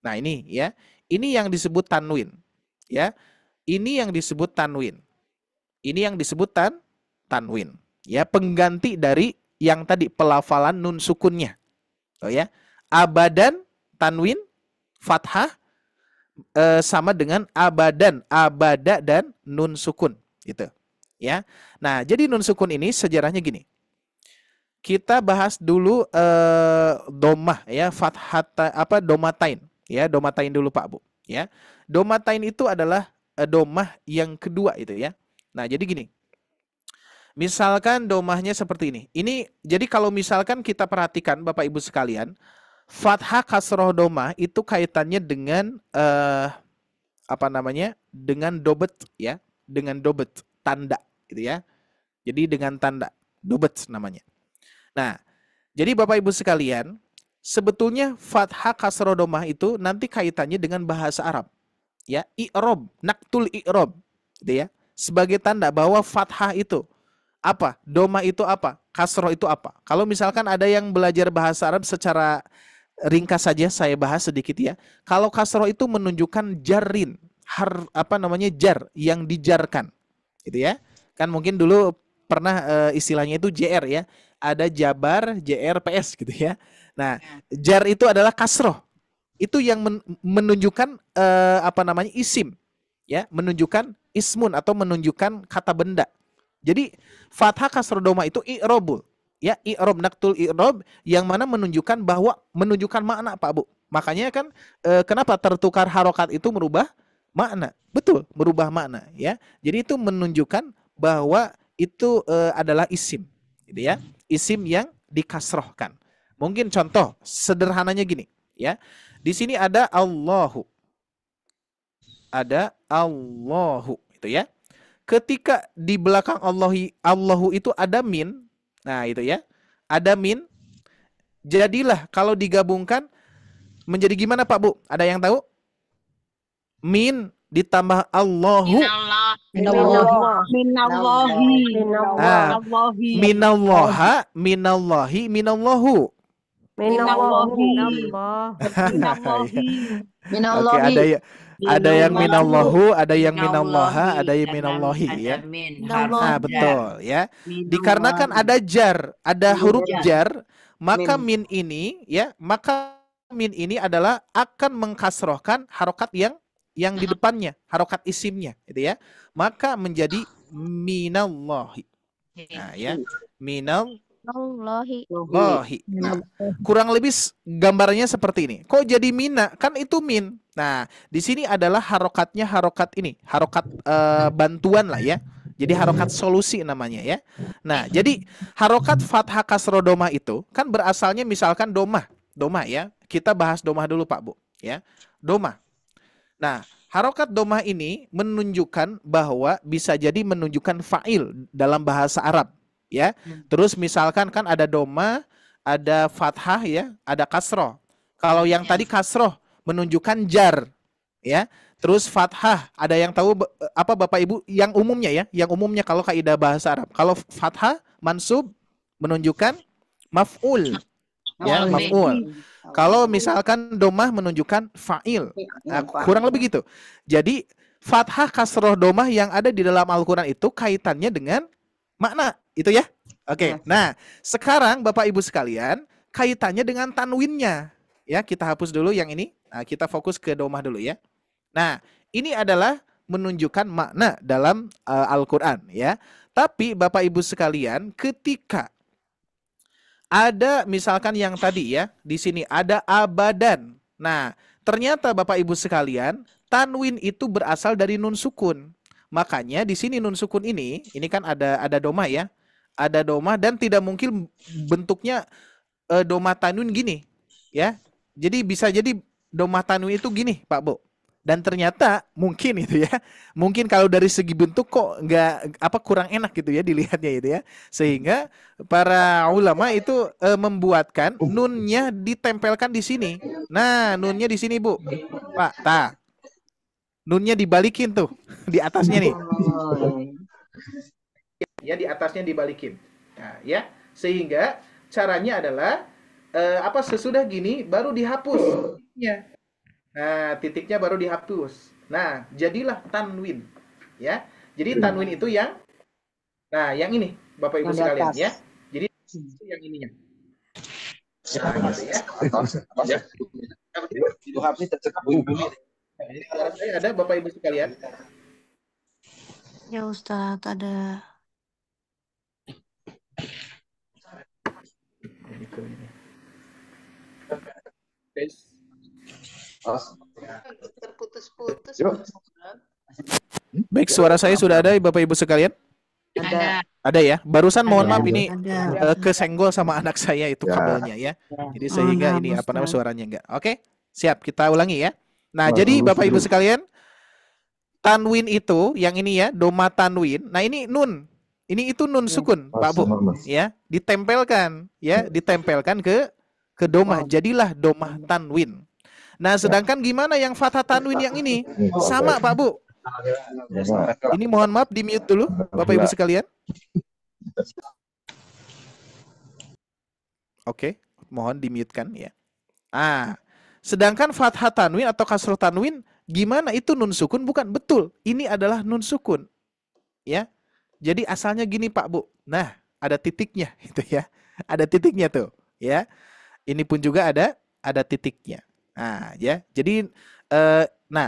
Nah, ini ya. Ini yang disebut tanwin. Ya. Ini yang disebut tanwin. Ini yang disebut tanwin. Ya, pengganti dari yang tadi pelafalan nun sukunnya. Oh ya. Abadan tanwin fathah sama dengan abadan, abada dan nun sukun gitu. Ya. Nah, jadi nun sukun ini sejarahnya gini. Kita bahas dulu domah ya, fathata domatain ya, domatain dulu Pak Bu ya. Domatain itu adalah domah yang kedua itu ya. Nah, jadi gini. Misalkan domahnya seperti ini. Ini jadi kalau misalkan kita perhatikan Bapak Ibu sekalian, fathah kasroh domah itu kaitannya dengan dengan dobet ya, dengan dobet tanda gitu ya. Jadi dengan tanda dobet namanya. Nah, jadi Bapak Ibu sekalian, sebetulnya fathah kasroh domah itu nanti kaitannya dengan bahasa Arab ya, i'rob, naktul i'rob gitu ya. Sebagai tanda bahwa fathah itu apa, domah itu apa, kasroh itu apa. Kalau misalkan ada yang belajar bahasa Arab secara ringkas saja saya bahas sedikit ya. Kalau kasroh itu menunjukkan jarin, jar yang dijarkan, gitu ya. Kan mungkin dulu pernah istilahnya itu JR ya. Ada jabar, JR, PS gitu ya. Nah, jar itu adalah kasroh. Itu yang menunjukkan isim, ya, menunjukkan ismun atau menunjukkan kata benda. Jadi fathah kasroh domah itu i'robul. Ya, i'rob naktul i'rob yang mana menunjukkan makna Pak Bu. Makanya kan kenapa tertukar harokat itu merubah makna. Betul, merubah makna ya. Jadi itu menunjukkan bahwa itu adalah isim gitu ya. Isim yang dikasrohkan. Mungkin contoh sederhananya gini ya. Di sini ada Allahu. Ada Allahu itu ya. Ketika di belakang Allahu itu ada min. Nah, itu ya. Ada min. Jadilah kalau digabungkan menjadi gimana Pak Bu? Ada yang tahu? Min ditambah Allahu. Minallahu. Oke, ada yang minallahu, ada yang minallaha, ada yang minallahi ya. Nah, betul ya. Dikarenakan ada jar, ada huruf jar, maka min ini adalah akan mengkasrohkan harokat yang di depannya, harokat isimnya gitu ya. Maka menjadi minallahi. Nah, ya. Minallahi. Nah, kurang lebih gambarnya seperti ini. Kok jadi mina? Kan itu min. Nah, di sini adalah harokatnya harokat ini, harokat bantuan lah ya. Jadi harokat solusi namanya ya. Nah, jadi harokat fathah kasroh domah itu kan berasalnya misalkan domah ya. Kita bahas domah dulu Pak Bu ya. Domah. Nah, harokat domah ini menunjukkan bahwa bisa jadi menunjukkan fa'il dalam bahasa Arab ya. Terus misalkan kan ada domah ada fathah ya, ada kasroh. Kalau yang tadi kasroh menunjukkan jar ya. Terus fathah, ada yang tahu apa Bapak Ibu yang umumnya ya? Yang umumnya kalau kaidah bahasa Arab. Kalau fathah mansub menunjukkan maf'ul ya, maf'ul. Kalau misalkan domah menunjukkan fa'il. Nah, kurang lebih gitu. Jadi fathah, kasroh, domah yang ada di dalam Al-Qur'an itu kaitannya dengan makna, itu ya. Oke. Nah, sekarang Bapak Ibu sekalian, kaitannya dengan tanwinnya. Ya, kita hapus dulu yang ini. Nah, kita fokus ke domah dulu ya. Nah, ini adalah menunjukkan makna dalam Al-Qur'an ya. Tapi Bapak Ibu sekalian, ketika ada misalkan yang tadi ya, di sini ada abadan. Nah, ternyata Bapak Ibu sekalian, tanwin itu berasal dari nun sukun. Makanya di sini nun sukun ini kan ada domah ya. Ada domah dan tidak mungkin bentuknya domah tanwin gini ya. Jadi bisa jadi domah tanwin itu gini, Pak Bu. Dan ternyata mungkin itu ya, mungkin kalau dari segi bentuk kok nggak kurang enak gitu ya dilihatnya itu ya, sehingga para ulama itu membuatkan nunnya ditempelkan di sini. Nah, nunnya di sini Bu, Pak, nunnya dibalikin tuh di atasnya nih, ya di atasnya dibalikin. Nah, ya sehingga caranya adalah sesudah gini baru dihapus. Ya. Nah, titiknya baru dihapus. Nah, jadilah tanwin. Ya. Jadi tanwin itu yang yang ini, Bapak Ibu sekalian ya. Jadi itu yang ininya. Nah, gitu ya. Ini saya ada Bapak Ibu sekalian. Ya Ustadz, ada. Terputus-putus. Baik, suara saya sudah ada Bapak Ibu sekalian? Ada ya. Barusan mohon maaf ini kesenggol sama anak saya itu kabelnya ya. Jadi sehingga ini suaranya enggak. Oke, siap, kita ulangi ya. Nah, jadi Bapak Ibu sekalian, tanwin itu yang ini ya, doma tanwin. Nah, ini nun. Ini itu nun sukun, Pak Bu. Ya, ditempelkan ke domah. Jadilah domah tanwin. Nah, sedangkan gimana yang fathah tanwin yang ini? Sama, Pak Bu. Ini mohon maaf di mute dulu, Bapak Ibu sekalian. Oke, mohon di mute kan ya. Sedangkan fathah tanwin atau kasroh tanwin gimana itu nun sukun? Bukan, betul. Ini adalah nun sukun. Ya. Jadi asalnya gini, Pak Bu. Nah, ada titiknya itu ya. Ada titiknya tuh, ya. Ini pun juga ada titiknya. Nah, ya. Jadi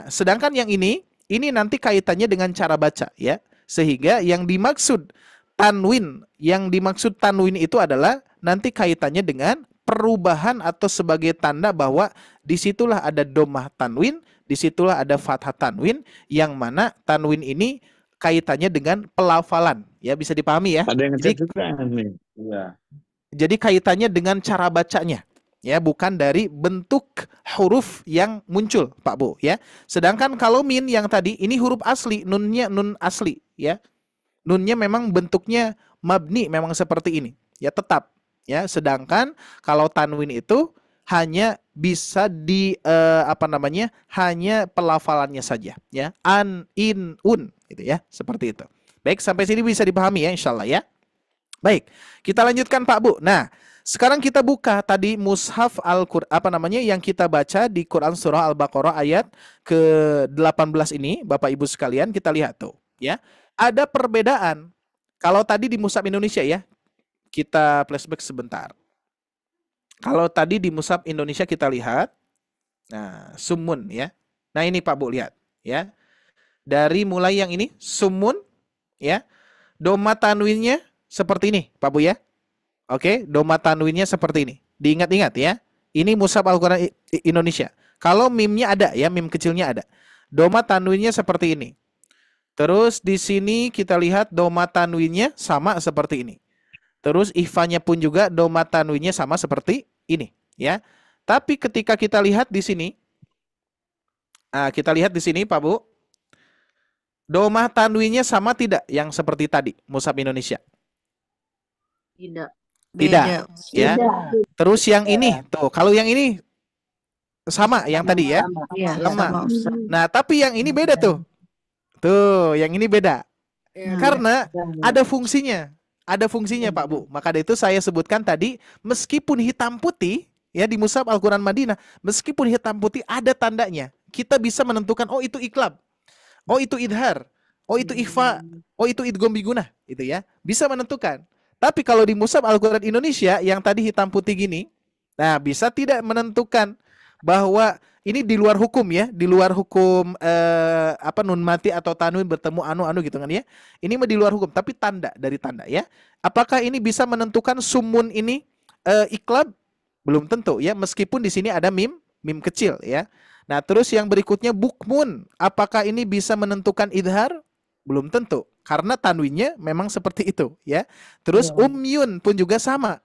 sedangkan yang ini nanti kaitannya dengan cara baca ya. Sehingga yang dimaksud tanwin itu adalah nanti kaitannya dengan perubahan atau sebagai tanda bahwa disitulah ada domah tanwin, disitulah ada fathah tanwin, yang mana tanwin ini kaitannya dengan pelafalan ya, bisa dipahami ya. Ada yang juga nih. Ya. Jadi kaitannya dengan cara bacanya. Ya, bukan dari bentuk huruf yang muncul, Pak Bu, ya. Sedangkan kalau min yang tadi ini huruf asli, nunnya nun asli, ya. Nunnya memang bentuknya mabni, memang seperti ini, ya, tetap, ya. Sedangkan kalau tanwin itu hanya bisa hanya pelafalannya saja, ya. An, in, un, gitu ya, seperti itu. Baik, sampai sini bisa dipahami ya, insyaallah ya. Baik, kita lanjutkan Pak Bu. Nah, sekarang kita buka tadi mushaf Al-Qur'an yang kita baca di Quran surah Al-Baqarah ayat ke-18 ini, Bapak Ibu sekalian, kita lihat tuh, ya. Ada perbedaan. Kalau tadi di mushaf Indonesia ya, kita flashback sebentar. Kalau tadi di mushaf Indonesia kita lihat, nah, sumun ya. Nah, ini Pak Bu lihat, ya. Dari mulai yang ini sumun, ya. Doma tanwinnya seperti ini, Pak Bu ya. Oke, doma tanwinnya seperti ini. Diingat-ingat ya. Ini mushaf Al-Qur'an Indonesia. Kalau mimnya ada ya, mim kecilnya ada. Doma tanwinnya seperti ini. Terus di sini kita lihat doma tanwinnya sama seperti ini. Terus ikhfanya pun juga doma tanwinnya sama seperti ini, ya. Tapi ketika kita lihat di sini, Pak Bu, doma tanwinnya sama tidak yang seperti tadi mushaf Indonesia? Tidak. Tidak, ya. Terus yang ini, tuh, kalau yang ini sama yang tadi ya, Iya, sama. sama Ustaz. Nah, tapi yang ini beda tuh. Tuh, yang ini beda. Karena ada fungsinya. Ada fungsinya, Pak Bu. Maka dari itu saya sebutkan tadi, meskipun hitam putih, ya di Mushaf Al-Quran Madinah, meskipun hitam putih ada tandanya. Kita bisa menentukan, oh itu iklab, oh itu idhar, oh itu ikhfa, oh itu idgham bigunah, itu ya. Bisa menentukan. Tapi kalau di Mushaf Al-Quran Indonesia, yang tadi hitam putih gini, nah bisa tidak menentukan bahwa ini di luar hukum ya, di luar hukum nun mati atau tanwin bertemu anu gitu kan ya. Ini mah di luar hukum, tapi tanda dari tanda ya. Apakah ini bisa menentukan sumun ini iklab? Belum tentu ya, meskipun di sini ada mim kecil ya. Nah, terus yang berikutnya bukmun. Apakah ini bisa menentukan idhar? Belum tentu, karena tanwinnya memang seperti itu ya. Terus umyun pun juga sama.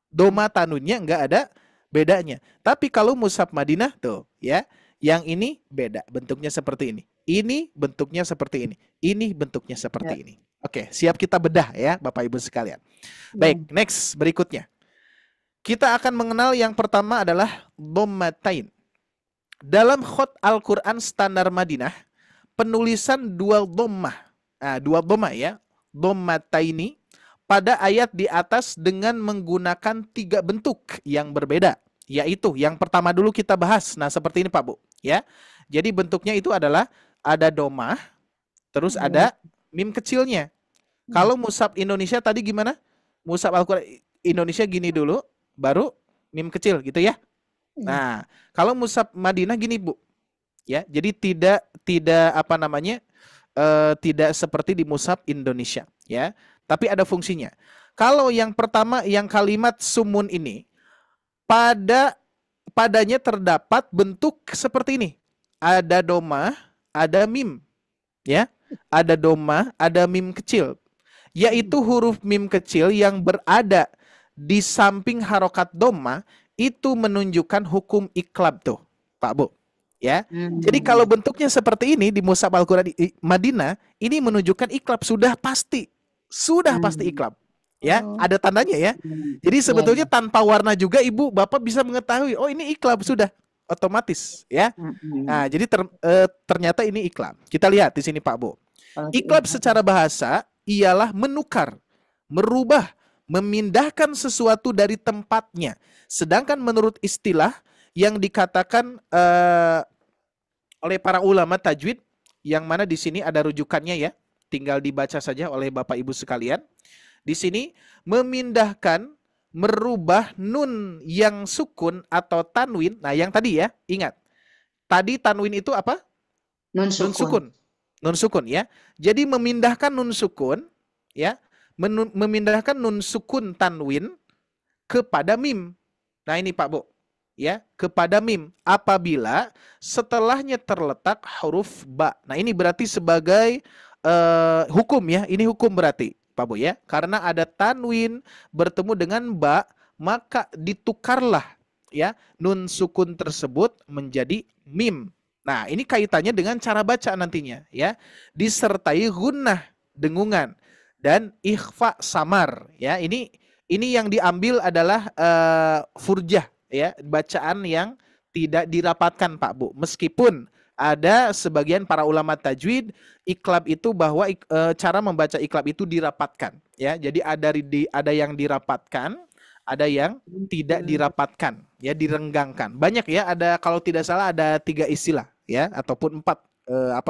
Doma tanwinnya enggak ada bedanya. Tapi kalau Mushaf Madinah tuh ya, yang ini beda, bentuknya seperti ini. Ini bentuknya seperti ini. Ini bentuknya seperti ini. Oke, siap kita bedah ya Bapak Ibu sekalian. Baik, next berikutnya. Kita akan mengenal yang pertama adalah dhammatain. Dalam khot Al-Qur'an standar Madinah, penulisan dua dhammah. Nah, dua dhammah ya. Dhammataini pada ayat di atas dengan menggunakan 3 bentuk yang berbeda, yaitu yang pertama dulu kita bahas. Nah, seperti ini Pak Bu, ya. Jadi bentuknya itu adalah ada domah, terus ada mim kecilnya. Kalau Mushaf Indonesia tadi gimana? Mushaf Al-Quran Indonesia gini dulu, baru mim kecil gitu ya. Nah, kalau Mushaf Madinah gini Bu, ya. Jadi tidak tidak seperti di Mushaf Indonesia, ya. Tapi ada fungsinya. Kalau yang pertama, yang kalimat sumun ini, padanya terdapat bentuk seperti ini. Ada doma, ada mim. Ya, ada doma, ada mim kecil. Yaitu huruf mim kecil yang berada di samping harokat doma, itu menunjukkan hukum iklab tuh, Pak Bu. Ya, jadi kalau bentuknya seperti ini di Mushaf Al-Quran Madinah, ini menunjukkan iklab sudah pasti iklab, ya, ada tandanya ya. Jadi sebetulnya tanpa warna juga Ibu Bapak bisa mengetahui, oh ini iklab sudah otomatis, ya. Nah, jadi ternyata ini iklab. Kita lihat di sini Pak Bu. Iklab secara bahasa ialah menukar, merubah, memindahkan sesuatu dari tempatnya. Sedangkan menurut istilah yang dikatakan oleh para ulama tajwid, yang mana di sini ada rujukannya ya. Tinggal dibaca saja oleh Bapak Ibu sekalian. Di sini memindahkan, merubah nun yang sukun atau tanwin. Nah, yang tadi ya, ingat. Tadi tanwin itu apa? Nun sukun. Nun sukun ya. Jadi memindahkan nun sukun ya, memindahkan nun sukun tanwin kepada mim. Nah, ini Pak Bu. Ya, kepada mim apabila setelahnya terletak huruf ba. Nah, ini berarti sebagai hukum ya, ini hukum berarti Pak Bu ya, karena ada tanwin bertemu dengan ba, maka ditukarlah ya nun sukun tersebut menjadi mim. Nah, ini kaitannya dengan cara baca nantinya ya, disertai gunnah dengungan dan ikhfa samar ya. Ini yang diambil adalah furjah ya, bacaan yang tidak dirapatkan Pak Bu, meskipun ada sebagian para ulama tajwid iklab itu bahwa cara membaca iklab itu dirapatkan ya. Jadi ada yang dirapatkan, ada yang tidak dirapatkan ya, direnggangkan. Banyak ya, ada kalau tidak salah ada 3 istilah ya, ataupun 4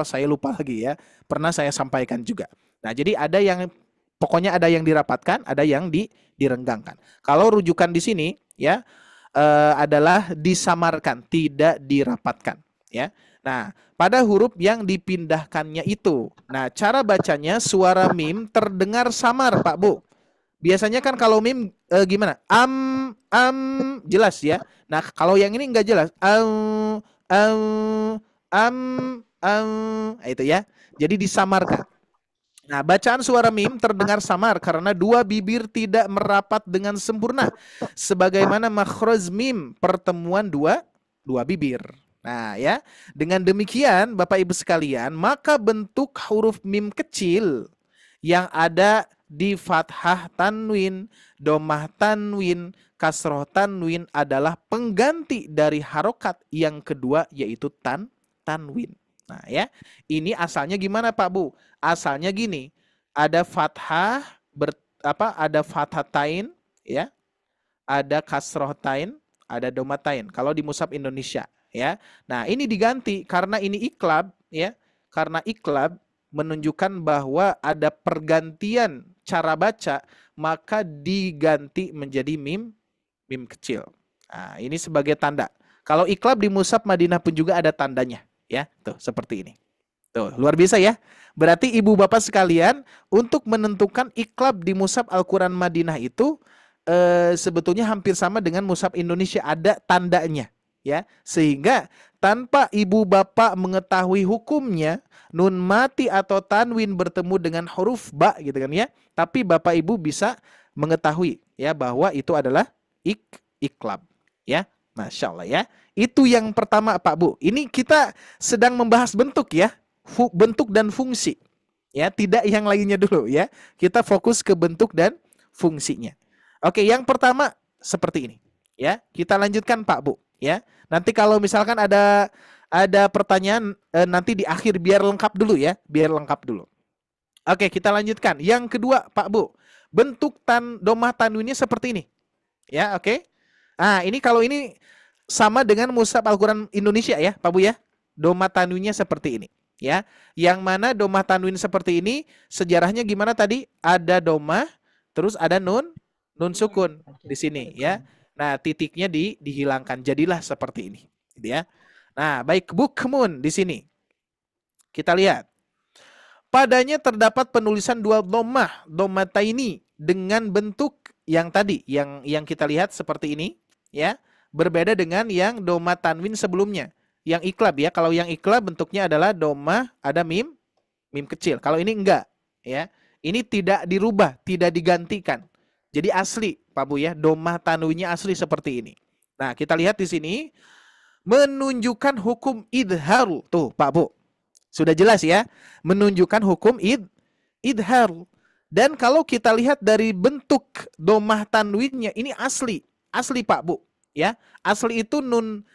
saya lupa lagi ya. Pernah saya sampaikan juga. Nah, jadi ada yang pokoknya ada yang dirapatkan, ada yang direnggangkan. Kalau rujukan di sini ya adalah disamarkan, tidak dirapatkan ya. Nah, pada huruf yang dipindahkannya itu. Nah, cara bacanya suara mim terdengar samar, Pak Bu. Biasanya kan kalau mim gimana? Jelas ya. Nah, kalau yang ini enggak jelas. Itu ya. Jadi disamarkan. Nah, bacaan suara mim terdengar samar karena 2 bibir tidak merapat dengan sempurna. Sebagaimana makhraj mim, pertemuan dua bibir. Nah ya, dengan demikian Bapak Ibu sekalian, maka bentuk huruf mim kecil yang ada di fathah tanwin, domah tanwin, kasroh tanwin adalah pengganti dari harokat yang kedua yaitu tanwin. Nah ya, ini asalnya gimana Pak Bu? Asalnya gini, ada fathah ada fathatain ya, ada kasrohtain, ada domatain. Kalau di mushaf Indonesia ya. Nah, ini diganti karena ini iklab ya. Karena iklab menunjukkan bahwa ada pergantian cara baca, maka diganti menjadi mim kecil. Nah, ini sebagai tanda. Kalau iklab di mushaf Madinah pun juga ada tandanya ya. Tuh, seperti ini. Tuh, luar biasa ya. Berarti ibu bapak sekalian, untuk menentukan iklab di mushaf Al-Quran Madinah itu sebetulnya hampir sama dengan mushaf Indonesia, ada tandanya ya, sehingga tanpa ibu bapak mengetahui hukumnya nun mati atau tanwin bertemu dengan huruf ba gitu kan ya, tapi bapak ibu bisa mengetahui ya bahwa itu adalah iklab ya. Masya Allah ya. Itu yang pertama Pak Bu. Ini kita sedang membahas bentuk ya, bentuk dan fungsi ya, tidak yang lainnya dulu ya. Kita fokus ke bentuk dan fungsinya. Oke, yang pertama seperti ini ya. Kita lanjutkan Pak Bu ya. Nanti kalau misalkan ada pertanyaan nanti di akhir biar lengkap dulu ya, biar lengkap dulu. Oke, kita lanjutkan. Yang kedua Pak Bu, bentuk domah tanwinnya seperti ini ya. Oke. Nah, ini kalau ini sama dengan mushaf Al-Quran Indonesia ya Pak Bu ya. Domah tanwinnya seperti ini ya. Yang mana domah tanwin seperti ini sejarahnya gimana tadi? Ada domah, terus ada nun sukun di sini ya. Nah, titiknya dihilangkan, jadilah seperti ini gitu ya. Nah, baik, bukmun di sini. Kita lihat. Padanya terdapat penulisan dua domataini dengan bentuk yang tadi yang kita lihat seperti ini ya. Berbeda dengan yang domah tanwin sebelumnya. Yang iklab ya. Kalau yang iklab bentuknya adalah domah ada mim kecil. Kalau ini enggak ya. Ini tidak dirubah, tidak digantikan. Jadi asli Pak Bu ya, domah tanwinnya asli seperti ini. Nah, kita lihat di sini menunjukkan hukum idhar. Tuh Pak Bu, sudah jelas ya, menunjukkan hukum idhar. Dan kalau kita lihat dari bentuk domah tanwinnya, ini asli Pak Bu ya. Asli itu nun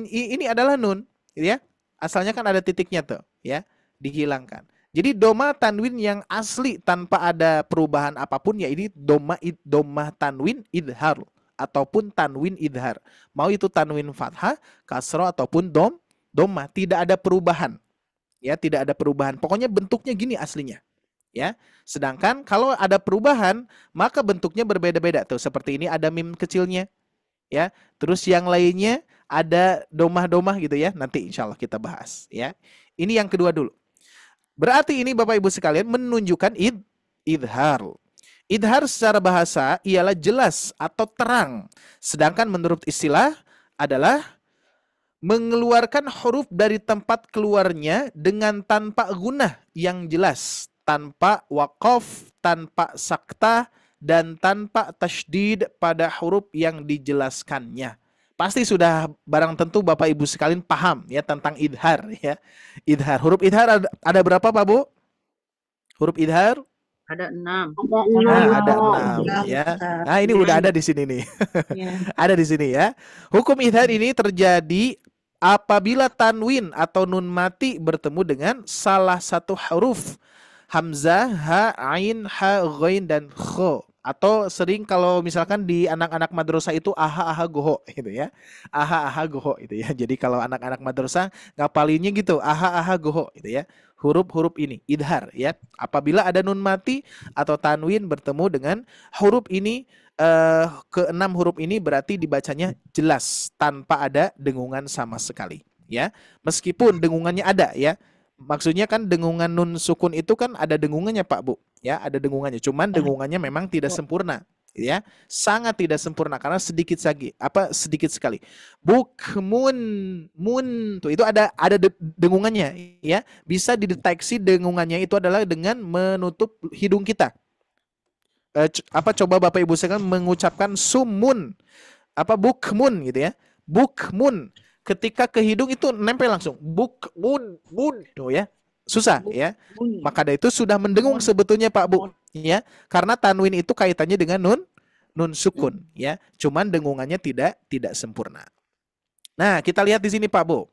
ini adalah nun ya. Asalnya kan ada titiknya tuh ya, dihilangkan. Jadi domah tanwin yang asli tanpa ada perubahan apapun ya ini domah tanwin idhar ataupun tanwin idhar. Mau itu tanwin fathah, kasroh ataupun domah, tidak ada perubahan. Ya, tidak ada perubahan. Pokoknya bentuknya gini aslinya. Ya. Sedangkan kalau ada perubahan, maka bentuknya berbeda-beda tuh. Seperti ini ada mim kecilnya. Ya. Terus yang lainnya ada domah-domah gitu ya. Nanti insya Allah kita bahas ya. Ini yang kedua dulu. Berarti ini Bapak Ibu sekalian menunjukkan idhar. Idhar secara bahasa ialah jelas atau terang. Sedangkan menurut istilah adalah mengeluarkan huruf dari tempat keluarnya dengan tanpa gunah yang jelas. Tanpa waqaf, tanpa sakta, dan tanpa tasydid pada huruf yang dijelaskannya. Pasti sudah barang tentu Bapak Ibu sekalian paham ya tentang idhar ya. Idhar. Huruf idhar ada berapa Pak Bu? Huruf idhar? Ada 6. Nah, ada 6 ya. Nah, ini udah ada di sini nih. Ada di sini ya. Hukum idhar ini terjadi apabila tanwin atau nun mati bertemu dengan salah satu huruf hamzah, ha, ain, ha, ghain, dan kho. Atau sering kalau misalkan di anak-anak madrasah itu aha goho gitu ya. Aha goho itu ya. Jadi kalau anak-anak madrasah ngapalinnya gitu, aha goho gitu ya. Huruf-huruf ini idhar ya. Apabila ada nun mati atau tanwin bertemu dengan huruf ini, keenam huruf ini berarti dibacanya jelas tanpa ada dengungan sama sekali ya. Meskipun dengungannya ada ya. Maksudnya kan dengungan nun sukun itu kan ada dengungannya Pak Bu ya, ada dengungannya. Cuman dengungannya memang tidak sempurna ya, sangat tidak sempurna karena sedikit sekali. Bukmun tuh itu ada dengungannya ya. Bisa dideteksi dengungannya itu adalah dengan menutup hidung kita. Coba Bapak Ibu sekalian mengucapkan sumun bukmun gitu ya. Bukmun. Ketika ke hidung itu nempel langsung bun tuh ya, susah ya. Maka dari itu sudah mendengung sebetulnya Pak Bu ya. Karena tanwin itu kaitannya dengan nun sukun, ya. Cuman dengungannya tidak sempurna. Nah, kita lihat di sini Pak Bu.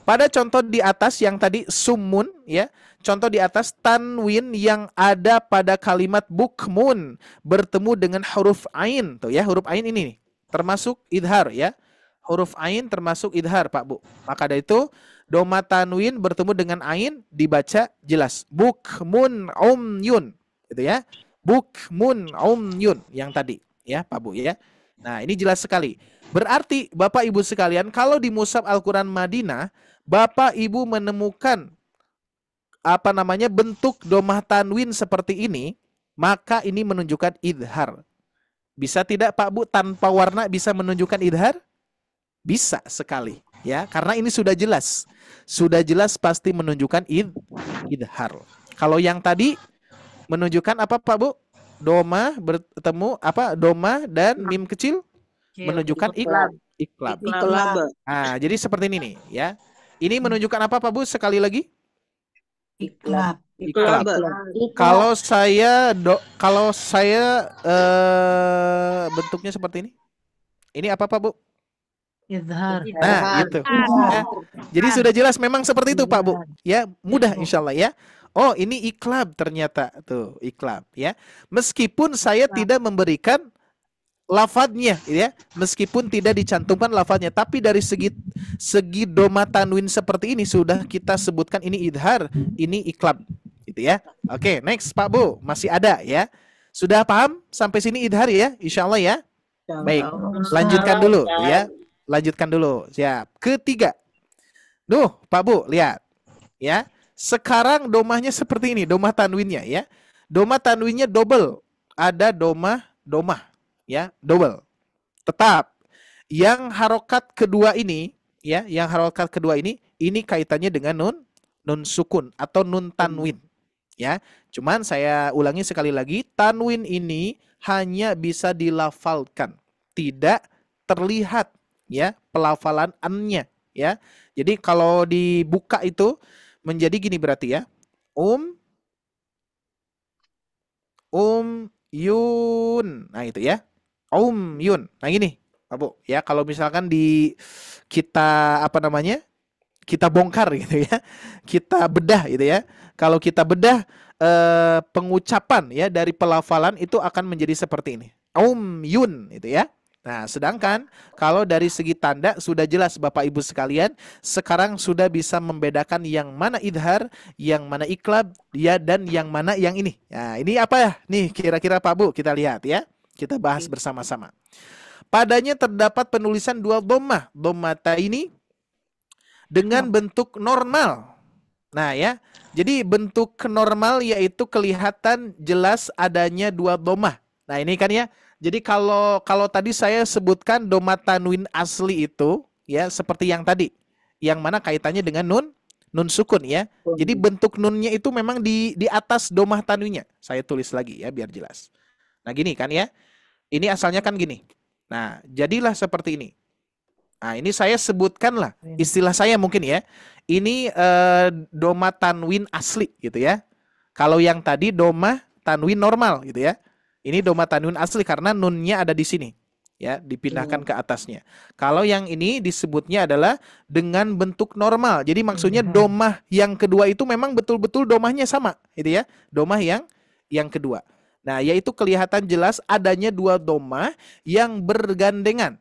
Pada contoh di atas yang tadi summun, ya. Contoh di atas tanwin yang ada pada kalimat bukmun bertemu dengan huruf ain, tuh ya, huruf ain ini nih, termasuk idhar, ya. Huruf ain termasuk idhar, Pak Bu. Maka dari itu doma tanwin bertemu dengan ain dibaca jelas. Bukmun umyun, gitu ya. Bukmun umyun yang tadi, ya, Pak Bu, ya. Nah, ini jelas sekali. Berarti Bapak Ibu sekalian, kalau di Mushaf Al-Quran Madinah, Bapak Ibu menemukan bentuk domah tanwin seperti ini, maka ini menunjukkan idhar. Bisa tidak Pak Bu tanpa warna bisa menunjukkan idhar? Bisa sekali, ya, karena ini sudah jelas. Sudah jelas pasti menunjukkan idhar. Kalau yang tadi menunjukkan apa Pak Bu? Doma bertemu doma dan mim kecil menunjukkan iklab. Nah, jadi seperti ini nih, ya. Ini menunjukkan apa Pak Bu? Sekali lagi. Iklab. Kalau saya bentuknya seperti ini. Ini apa Pak Bu? Izhar. Nah, itu. Ya. Jadi sudah jelas memang seperti itu Pak Bu. Ya, mudah insyaallah, ya. Oh, ini iklab ternyata. Tuh, iklab, ya. Meskipun saya tidak memberikan lafadznya, ya, meskipun tidak dicantumkan lafadznya, tapi dari segi doma tanwin seperti ini sudah kita sebutkan ini idhar, ini iklab, gitu ya. Oke, next Pak Bu, masih ada, ya. Sudah paham sampai sini idhar, ya, insyaallah, ya. Baik, lanjutkan dulu, ya. Lanjutkan dulu, siap. Ketiga, Pak Bu, lihat, ya. Sekarang domahnya seperti ini, domah tanwinnya, ya. Domah tanwinnya double, ada domah, ya, double. Tetap yang harokat kedua ini, ya, yang harokat kedua ini kaitannya dengan nun sukun atau nun tanwin, ya. Cuman saya ulangi sekali lagi, tanwin ini hanya bisa dilafalkan, tidak terlihat, ya, pelafalan an-nya, ya. Jadi kalau dibuka itu menjadi gini berarti, ya. Yun. Nah, itu, ya. Yun. Nah, gini, Pak Bu, ya, kalau misalkan kita kita bongkar gitu, ya. Kita bedah gitu, ya. Kalau kita bedah pengucapan, ya, dari pelafalan itu akan menjadi seperti ini. Yun itu, ya. Nah, sedangkan kalau dari segi tanda sudah jelas Bapak Ibu sekalian, sekarang sudah bisa membedakan yang mana idhar, yang mana iklab, ya, dan yang mana yang ini. Nah, ini apa ya? Nih kira-kira Pak Bu, kita lihat, ya. Kita bahas bersama-sama. Padanya terdapat penulisan dua dhammah, dhammata ini dengan bentuk normal. Nah, ya. Jadi bentuk normal yaitu kelihatan jelas adanya dua dhammah. Nah, ini kan, ya. Jadi kalau tadi saya sebutkan doma tanwin asli itu, ya, seperti yang tadi, yang mana kaitannya dengan nun sukun, ya. Jadi bentuk nunnya itu memang di atas domah tanwinnya. Saya tulis lagi, ya, biar jelas. Nah, gini kan, ya. Ini asalnya kan gini. Nah, jadilah seperti ini. Nah, ini saya sebutkanlah istilah saya mungkin, ya. Ini doma tanwin asli gitu, ya. Kalau yang tadi doma tanwin normal gitu, ya. Ini doma tanwin asli karena nunnya ada di sini, ya, dipindahkan ke atasnya. Kalau yang ini disebutnya adalah dengan bentuk normal. Jadi maksudnya domah yang kedua itu memang betul-betul domahnya sama, gitu, ya. Domah yang kedua. Nah, yaitu kelihatan jelas adanya dua domah yang bergandengan.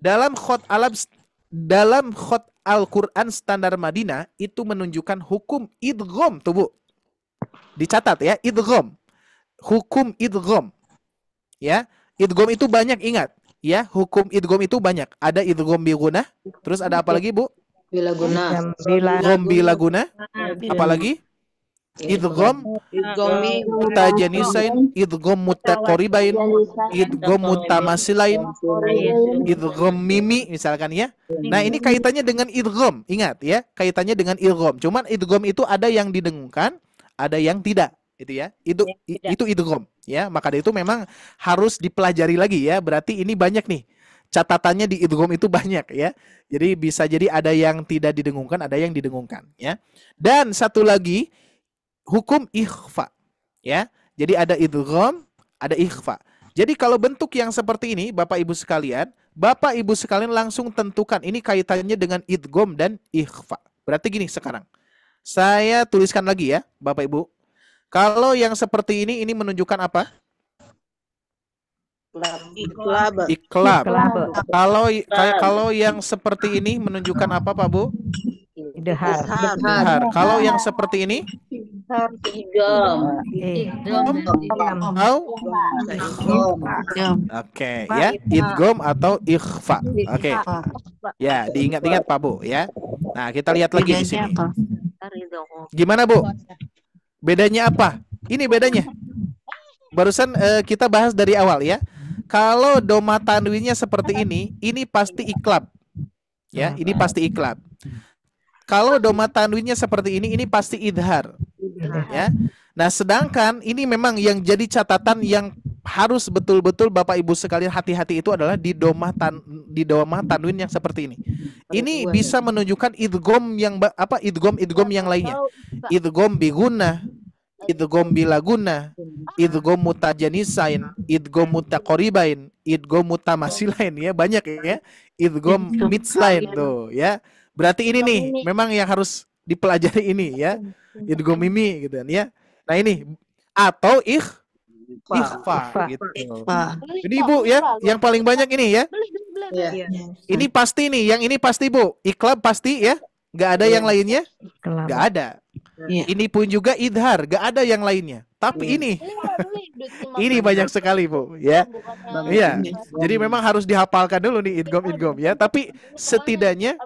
Dalam khot Al-Quran standar Madinah itu menunjukkan hukum idgham, tuh Bu. Dicatat, ya, idgham. Hukum idgham, ya. Idgham itu banyak, ingat, ya. Hukum idgham itu banyak. Ada idgham bi gunah, terus ada apa lagi Bu? Bila guna. Idgham bila gunah. Apalagi? Idgham mutajanisain, idgham muttaqaribain, idgham mutamasilain, idgham mimi misalkan, ya. Nah, ini kaitannya dengan idgham. Ingat, ya, kaitannya dengan idgham. Cuman idgham itu ada yang didengungkan, ada yang tidak. Itu, ya, itu idgham, ya. Maka itu memang harus dipelajari lagi, ya. Berarti ini banyak nih catatannya di idgham itu banyak, ya. Jadi bisa jadi ada yang tidak didengungkan, ada yang didengungkan, ya. Dan satu lagi hukum ikhfa, ya. Jadi ada idgham, ada ikhfa. Jadi kalau bentuk yang seperti ini, Bapak Ibu sekalian langsung tentukan ini kaitannya dengan idgham dan ikhfa. Berarti gini sekarang. Saya tuliskan lagi ya, Bapak Ibu. Kalau yang seperti ini menunjukkan apa? Iklab. Iklab. Kalau yang seperti ini menunjukkan apa, Pak Bu? Idhar. Idhar. Kalau yang seperti ini? Oke, ya, idgham atau ikhfa. Oke. Ya, diingat-ingat Pak Bu ya. Nah, kita lihat lagi di sini. Gimana, Bu? Bedanya apa? Ini bedanya. Barusan kita bahas dari awal ya. Kalau doma tanwinnya seperti ini pasti iklab. Ya, ini pasti iklab. Kalau doma tanwinnya seperti ini pasti idhar. Ya. Nah, sedangkan ini memang yang jadi catatan yang harus betul-betul Bapak Ibu sekalian hati-hati itu adalah di doma tanwin yang seperti ini. Ini bisa menunjukkan idgham yang idgham yang lainnya. Idgham bi gunnah, idgham bila gunnah, idgham mutajanisain, idgham mutaqaribain, idgham mutamasilain ya, banyak ya. Idgham mitslain tuh ya. Berarti ini nih memang yang harus dipelajari ini ya. Idgham mimi gitu kan ya. Nah, ini atau ikhfa gitu. Ini Bu ya, yang paling banyak ini ya. Ini pasti nih, yang ini pasti Bu. Iklab pasti ya. Gak ada yang lainnya? Gak ada. Ini pun juga idhar, gak ada yang lainnya. Tapi ini banyak sekali Bu ya. Iya. Jadi memang harus dihafalkan dulu nih idgham ya. Tapi setidaknya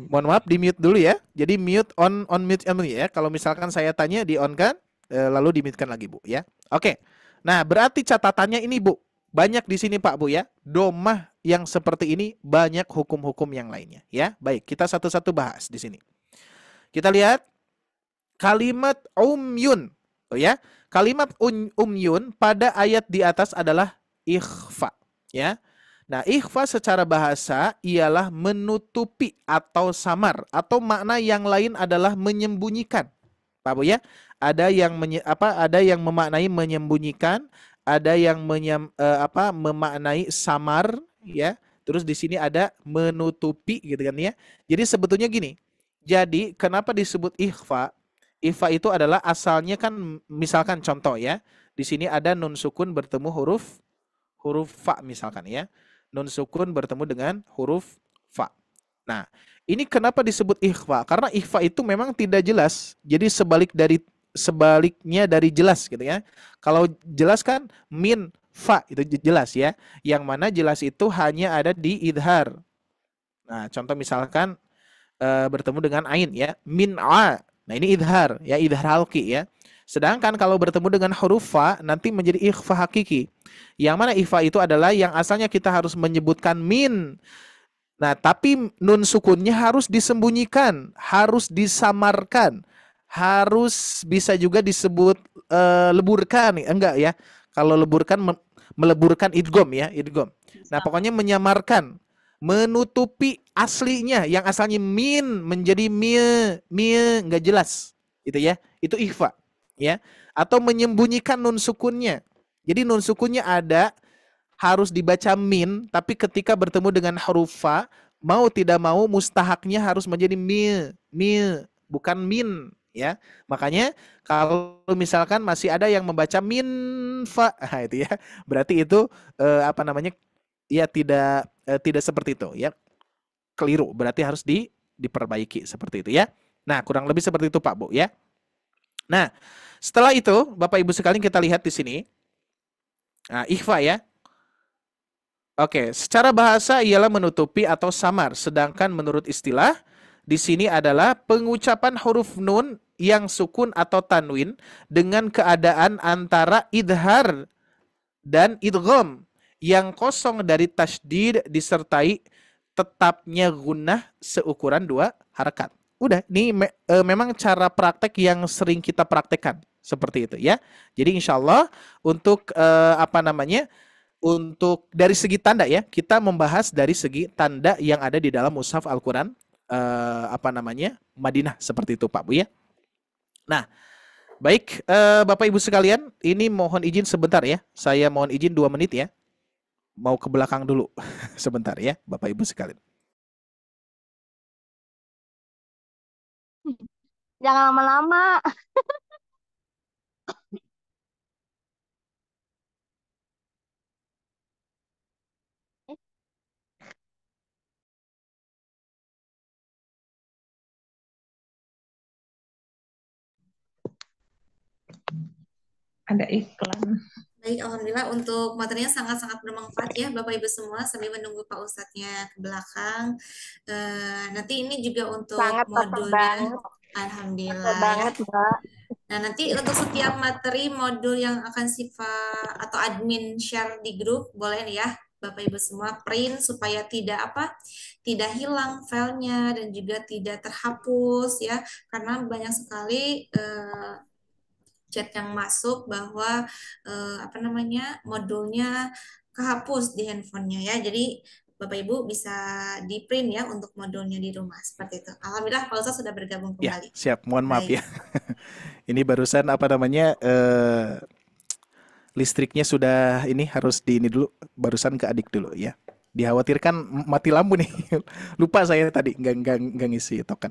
mohon maaf di mute dulu ya. Jadi mute on mute ya. Kalau misalkan saya tanya di on kan, lalu di mute kan lagi Bu ya. Oke. Nah, berarti catatannya ini Bu. Banyak di sini Pak Bu ya. Domah yang seperti ini banyak hukum-hukum yang lainnya ya. Baik, kita satu-satu bahas di sini. Kita lihat kalimat umyun. Oh ya. Kalimat umyun pada ayat di atas adalah ikhfa ya. Nah, ikhfa secara bahasa ialah menutupi atau samar, atau makna yang lain adalah menyembunyikan. Pak Bu ya? Ada yang memaknai menyembunyikan, ada yang memaknai samar ya. Terus di sini ada menutupi gitu kan ya. Jadi sebetulnya gini. Jadi kenapa disebut ikhfa? Ikhfa itu adalah asalnya kan, misalkan contoh ya. Di sini ada nun sukun bertemu huruf fa misalkan ya. Nun sukun bertemu dengan huruf fa. Nah, ini kenapa disebut ikhfa? Karena ikhfa itu memang tidak jelas. Jadi sebaliknya dari jelas gitu ya. Kalau jelas kan min fa itu jelas ya. Yang mana jelas itu hanya ada di idhar. Nah, contoh misalkan bertemu dengan ain ya. Min a. Nah, ini idhar ya, idhar halqi ya. Sedangkan kalau bertemu dengan huruf fa nanti menjadi ikhfa hakiki. Yang mana ikhfa itu adalah yang asalnya kita harus menyebutkan min. Nah, tapi nun sukunnya harus disembunyikan, harus disamarkan, harus bisa juga disebut leburkan, enggak ya? Kalau leburkan meleburkan idgham ya, idgham. Nah, pokoknya menyamarkan, menutupi aslinya yang asalnya min menjadi mie enggak jelas. Gitu ya. Itu ikhfa. Ya, atau menyembunyikan nun sukunnya. Jadi nun sukunnya ada, harus dibaca min, tapi ketika bertemu dengan huruf fa, mau tidak mau mustahaknya harus menjadi mil, bukan min, ya. Makanya kalau misalkan masih ada yang membaca min fa, nah itu ya, berarti itu ya tidak seperti itu, ya. Keliru, berarti harus diperbaiki seperti itu ya. Nah, kurang lebih seperti itu Pak Bu ya. Nah, setelah itu Bapak Ibu sekalian kita lihat di sini. Nah, ikhfa ya. Oke, secara bahasa ialah menutupi atau samar, sedangkan menurut istilah di sini adalah pengucapan huruf nun yang sukun atau tanwin dengan keadaan antara idhar dan idgham yang kosong dari tasydid disertai tetapnya gunnah seukuran 2 harakat. Udah, ini memang cara praktek yang sering kita praktekkan seperti itu ya. Jadi insya Allah untuk untuk dari segi tanda ya, kita membahas dari segi tanda yang ada di dalam mushaf Al-Quran Madinah seperti itu Pak Bu ya. Nah, Baik, Bapak Ibu sekalian, ini mohon izin sebentar ya. Saya mohon izin 2 menit ya. Mau ke belakang dulu sebentar ya, Bapak Ibu sekalian. Jangan lama-lama. Ada iklan. Baik, Alhamdulillah untuk materinya sangat-sangat bermanfaat ya Bapak Ibu semua sambil menunggu Pak Ustadznya ke belakang. Nanti ini juga untuk Sangat pasar modulnya, banget. Pasar Alhamdulillah ya. banget, Mbak. Nah, nanti untuk setiap materi modul yang akan sifat atau admin share di grup, boleh nih ya Bapak Ibu semua print supaya tidak hilang filenya dan juga tidak terhapus ya, karena banyak sekali chat yang masuk bahwa modulnya kehapus di handphonenya ya. Jadi Bapak Ibu bisa di print ya untuk modulnya di rumah seperti itu. Alhamdulillah Pak Ustadz sudah bergabung Ya, kembali. siap. Mohon maaf Baik. ya. Ini barusan listriknya sudah ini harus di ini dulu, barusan ke adik dulu ya. Dikhawatirkan mati lampu nih. Lupa saya tadi nggak ngisi token.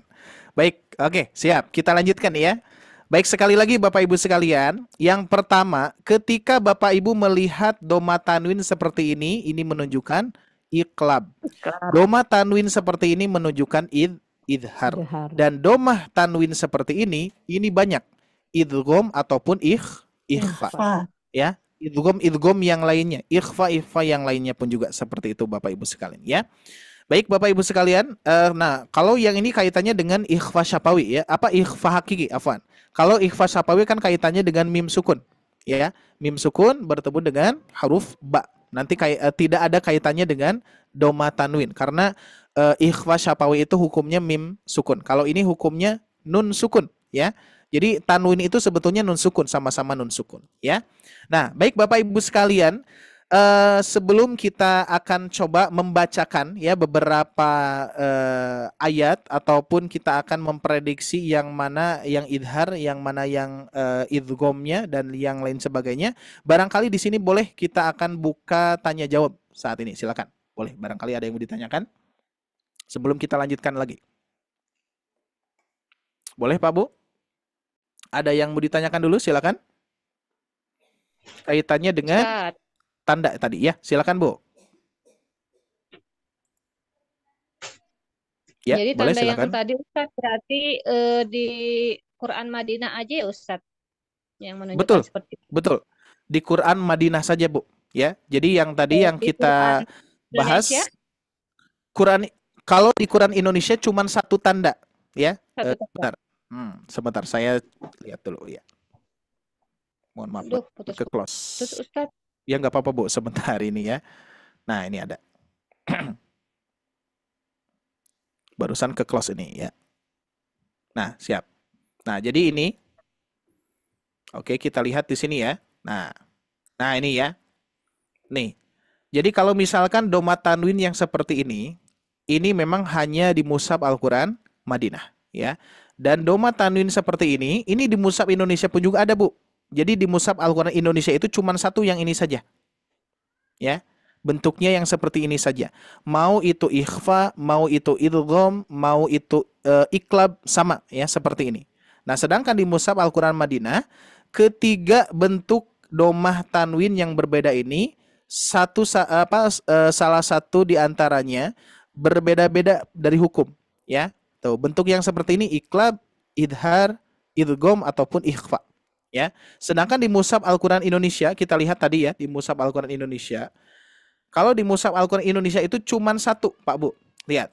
Baik, oke, siap. Kita lanjutkan ya. Baik, sekali lagi Bapak Ibu sekalian, yang pertama, ketika Bapak Ibu melihat doma tanwin seperti ini menunjukkan iqlab. Doma tanwin seperti ini menunjukkan idhar. Idhar. Dan doma tanwin seperti ini banyak. Idgham ataupun ikhfa. Fa. Ya, idgham yang lainnya, ikhfa yang lainnya pun juga seperti itu Bapak Ibu sekalian ya. Baik Bapak Ibu sekalian, nah kalau yang ini kaitannya dengan ikhfa syafawi ya, apa ikhfa hakiki, afwan. Kalau ikhfa syafawi kan kaitannya dengan mim sukun ya, mim sukun bertemu dengan huruf ba. Nanti tidak ada kaitannya dengan doma tanwin karena ikhfa syafawi itu hukumnya mim sukun. Kalau ini hukumnya nun sukun ya. Jadi tanwin itu sebetulnya nun sukun, sama-sama nun sukun ya. Nah, baik Bapak Ibu sekalian, sebelum kita akan coba membacakan ya beberapa ayat ataupun kita akan memprediksi yang mana yang idhar, yang mana yang idghamnya dan yang lain sebagainya. Barangkali di sini boleh kita akan buka tanya jawab saat ini. Silakan. Boleh, barangkali ada yang mau ditanyakan sebelum kita lanjutkan lagi. Boleh Pak Bu? Ada yang mau ditanyakan dulu, silakan. Kaitannya dengan Ustaz. tanda tadi ya, silakan Bu. Ya, Jadi boleh tanda silakan. yang tadi Ustaz berarti di Quran Madinah aja ya Ustaz yang menunjukkan Betul, seperti itu. betul. Di Quran Madinah saja Bu. Ya, jadi yang tadi yang Di kita Quran bahas Indonesia kalau di Quran Indonesia cuma satu tanda ya. satu tanda. Bentar. Sebentar saya lihat dulu ya. Mohon maaf Aduh, putus ke close. Ustaz. Ya nggak apa-apa Bu, sebentar ini ya. Nah, ini ada. Barusan ke close ini ya. Nah, siap. Nah, jadi ini. Oke, kita lihat di sini ya. Nah ini ya. Nih. Jadi kalau misalkan doma tanwin yang seperti ini memang hanya di mushaf Al-Quran Madinah ya. Dan doma tanwin seperti ini di mushaf Indonesia pun juga ada Bu. Jadi di mushaf Al-Quran Indonesia itu cuma satu yang ini saja. Ya. Bentuknya yang seperti ini saja. Mau itu ikhfa, mau itu idgham, mau itu iqlab, sama ya seperti ini. Nah, sedangkan di mushaf Al-Quran Madinah, ketiga bentuk domah tanwin yang berbeda ini salah satu di antaranya berbeda-beda dari hukum ya. Tuh, bentuk yang seperti ini iqlab, idhar, idgham ataupun ikhfa ya. Sedangkan di mushaf Al-Quran Indonesia kita lihat tadi ya, di mushaf Al-Quran Indonesia. Kalau di mushaf Al-Quran Indonesia itu cuma satu, Pak Bu. Lihat.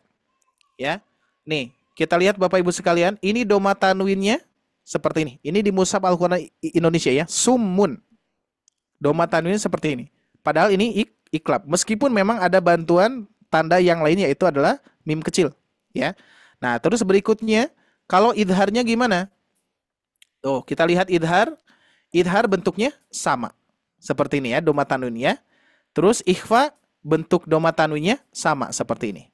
Ya. Nih, kita lihat Bapak Ibu sekalian, ini doma tanwinnya seperti ini. Ini di mushaf Al-Quran Indonesia ya, summun. Doma tanwinnya seperti ini. Padahal ini iqlab. Meskipun memang ada bantuan tanda yang lainnya, itu adalah mim kecil, ya. Nah, terus berikutnya kalau idharnya gimana? Tuh, kita lihat idhar. Idhar bentuknya sama. Seperti ini ya, doma tanwinnya. Terus ikhfa bentuk doma tanwinnya sama seperti ini.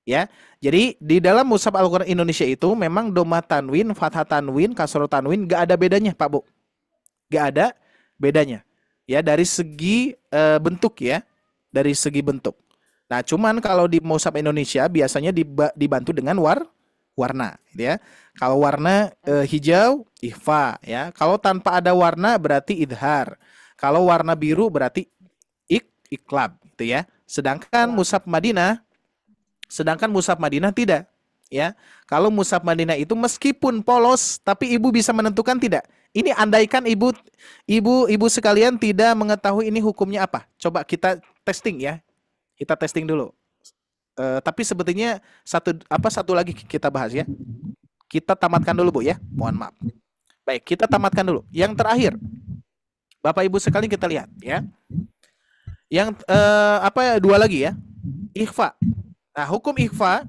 Ya. Jadi di dalam mushaf Al-Qur'an Indonesia itu memang dhamma tanwin, fathah tanwin, kasroh tanwin gak ada bedanya, Pak Bu. Gak ada bedanya. Ya, dari segi bentuk ya. Dari segi bentuk. Nah, cuman kalau di mushaf Indonesia biasanya dibantu dengan warna, gitu ya. Kalau warna hijau, ikhfa ya. Kalau tanpa ada warna berarti idhar. Kalau warna biru berarti iklab, gitu ya. Sedangkan mushaf Madinah tidak, ya. Kalau mushaf Madinah itu meskipun polos, tapi ibu bisa menentukan tidak. Ini andaikan ibu sekalian tidak mengetahui ini hukumnya apa. Coba kita testing ya. Kita testing dulu. Tapi sebetulnya satu lagi kita bahas ya. Kita tamatkan dulu Bu ya. Mohon maaf. Baik, kita tamatkan dulu. Yang terakhir, Bapak Ibu sekalian kita lihat ya. Yang dua lagi ya. Ikhfa. Nah, hukum ikhfa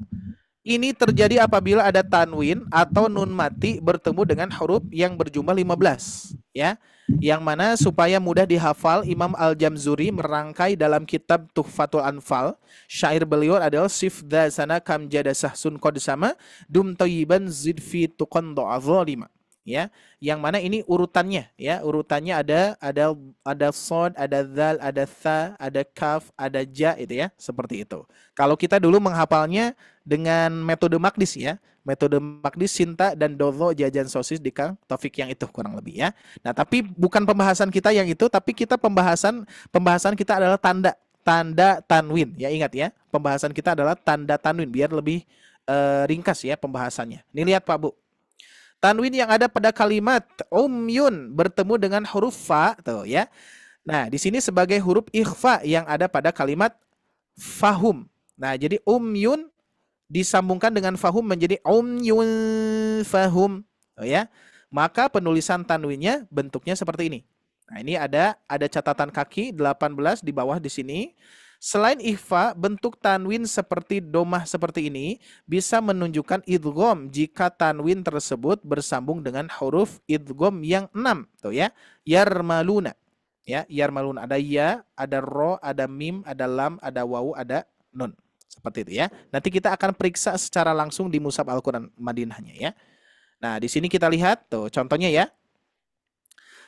ini terjadi apabila ada tanwin atau nun mati bertemu dengan huruf yang berjumlah 15 ya. Yang mana supaya mudah dihafal, Imam Al-Jamzuri merangkai dalam kitab Tuhfatul Anfal. Syair beliau adalah sifda sana kam jadasah sun qad sama dum tayyiban zid fi tuqan dha'zalima. Ya, yang mana ini urutannya ya, urutannya ada sod, ada dzal, ada tha, ada kaf, ada ja itu ya, seperti itu. Kalau kita dulu menghafalnya dengan metode Maqdis ya, metode Maqdis, Sinta dan Dozo jajan sosis di Kang Taufik yang itu kurang lebih ya. Nah, tapi bukan pembahasan kita yang itu, tapi kita pembahasan kita adalah tanda tanwin ya, ingat ya. Pembahasan kita adalah tanda tanwin biar lebih ringkas ya pembahasannya. Ini lihat Pak Bu. Tanwin yang ada pada kalimat umyun bertemu dengan huruf fa tuh ya. Nah, di sini sebagai huruf ikhfa yang ada pada kalimat fahum. Nah, jadi umyun disambungkan dengan fahum menjadi umyun fahum tuh ya. Maka penulisan tanwinnya bentuknya seperti ini. Nah, ini ada catatan kaki 18 di bawah di sini. Selain ikhfa, bentuk tanwin seperti domah seperti ini bisa menunjukkan idgham jika tanwin tersebut bersambung dengan huruf idgham yang 6 tuh ya. Yarmaluna. Ya, yarmaluna ada ya, ada ro, ada mim, ada lam, ada wawu, ada nun. Seperti itu ya. Nanti kita akan periksa secara langsung di mushaf Al-Qur'an Madinahnya ya. Nah, di sini kita lihat tuh contohnya ya.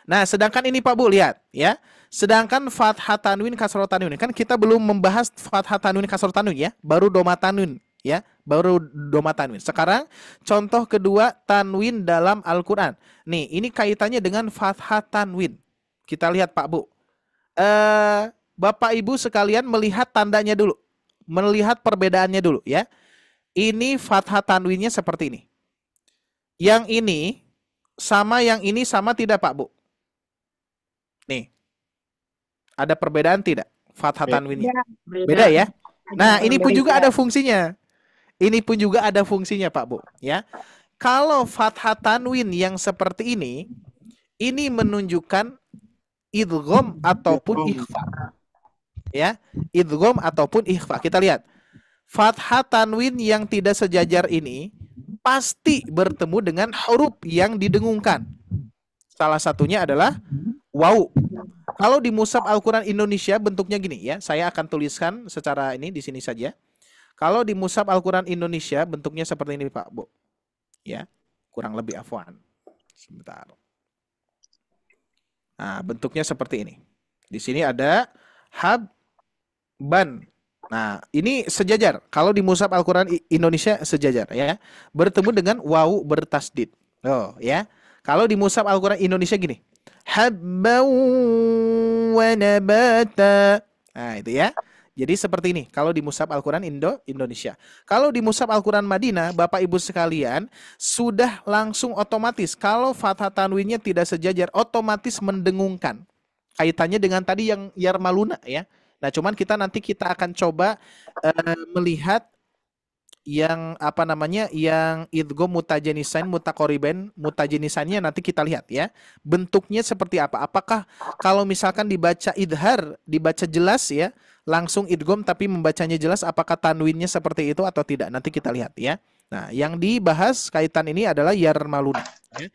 Nah, sedangkan ini Pak Bu lihat ya. Sedangkan fathah tanwin kasroh tanwin kan kita belum membahas fathah tanwin kasroh tanwin ya, baru dhamma tanwin ya, baru dhamma tanwin. Sekarang contoh kedua tanwin dalam Al-Qur'an. Nih, ini kaitannya dengan fathah tanwin. Kita lihat Pak Bu. Bapak Ibu sekalian melihat tandanya dulu. Melihat perbedaannya dulu ya. Ini fathah tanwinnya seperti ini. Yang ini sama tidak Pak Bu? Nih. Ada perbedaan tidak? Fathah tanwinnya. Beda ya? Nah, ini pun juga ada fungsinya. Ini pun juga ada fungsinya, Pak Bu, ya. Kalau fathah tanwin yang seperti ini menunjukkan idgham ataupun ikhfa. Ya, idgham ataupun ikhfa. Kita lihat. Fathah tanwin yang tidak sejajar ini pasti bertemu dengan huruf yang didengungkan. Salah satunya adalah wawu. Kalau di mushaf Al-Qur'an Indonesia bentuknya gini ya. Saya akan tuliskan secara ini di sini saja. Kalau di mushaf Al-Qur'an Indonesia bentuknya seperti ini Pak Bu. Ya, kurang lebih afwan. Sebentar. Nah, bentuknya seperti ini. Di sini ada habban. Nah, ini sejajar. Kalau di mushaf Al-Qur'an Indonesia sejajar ya. Bertemu dengan wawu bertasdid. Oh, ya. Kalau di mushaf Al-Qur'an Indonesia gini. Habban wa nabata. Nah, itu ya. Jadi seperti ini kalau di mushaf Al-Qur'an Indonesia. Kalau di mushaf Al-Qur'an Madinah, Bapak Ibu sekalian, sudah langsung otomatis kalau fathah tanwinnya tidak sejajar, otomatis mendengungkan. Kaitannya dengan tadi yang yarmaluna ya. Nah, cuman nanti kita akan coba melihat yang yang idgham mutajanisain mutakoriben, mutajanisannya nanti kita lihat ya. Bentuknya seperti apa? Apakah kalau misalkan dibaca idhar, dibaca jelas ya, langsung idgham tapi membacanya jelas, apakah tanwinnya seperti itu atau tidak? Nanti kita lihat ya. Nah, yang dibahas kaitan ini adalah yarmaluna ya.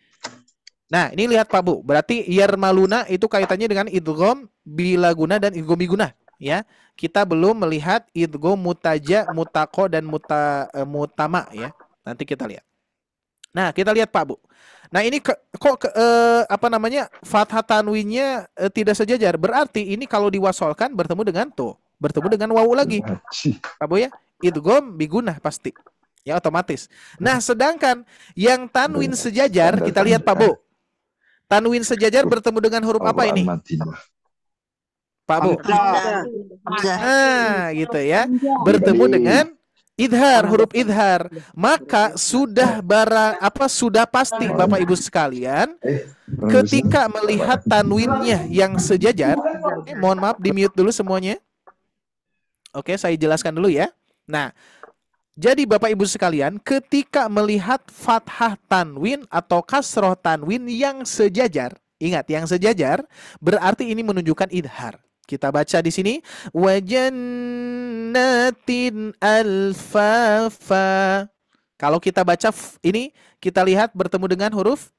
Nah, ini lihat Pak Bu. Berarti yarmaluna itu kaitannya dengan idgham bilaguna dan idgham biguna ya. Kita belum melihat idgham mutaja, mutaqo dan mutama ya. Nanti kita lihat. Nah, kita lihat Pak Bu. Nah, ini apa namanya? Fathah tanwinnya tidak sejajar. Berarti ini kalau diwasolkan bertemu dengan wawu lagi. Pak Bu ya. Idgham bigunah pasti. Ya otomatis. Nah, sedangkan yang tanwin sejajar, kita lihat Pak Bu. Tanwin sejajar bertemu dengan huruf apa ini? Pak Bu. Nah, gitu ya. Bertemu dengan idhar, huruf idhar. Maka sudah sudah pasti Bapak Ibu sekalian ketika melihat tanwinnya yang sejajar, mohon maaf di-mute dulu semuanya. Oke, saya jelaskan dulu ya. Nah, jadi Bapak Ibu sekalian, ketika melihat fathah tanwin atau kasroh tanwin yang sejajar, ingat yang sejajar, berarti ini menunjukkan idhar. Kita baca di sini wajannatin alfafa. Kalau kita baca ini, kita lihat bertemu dengan huruf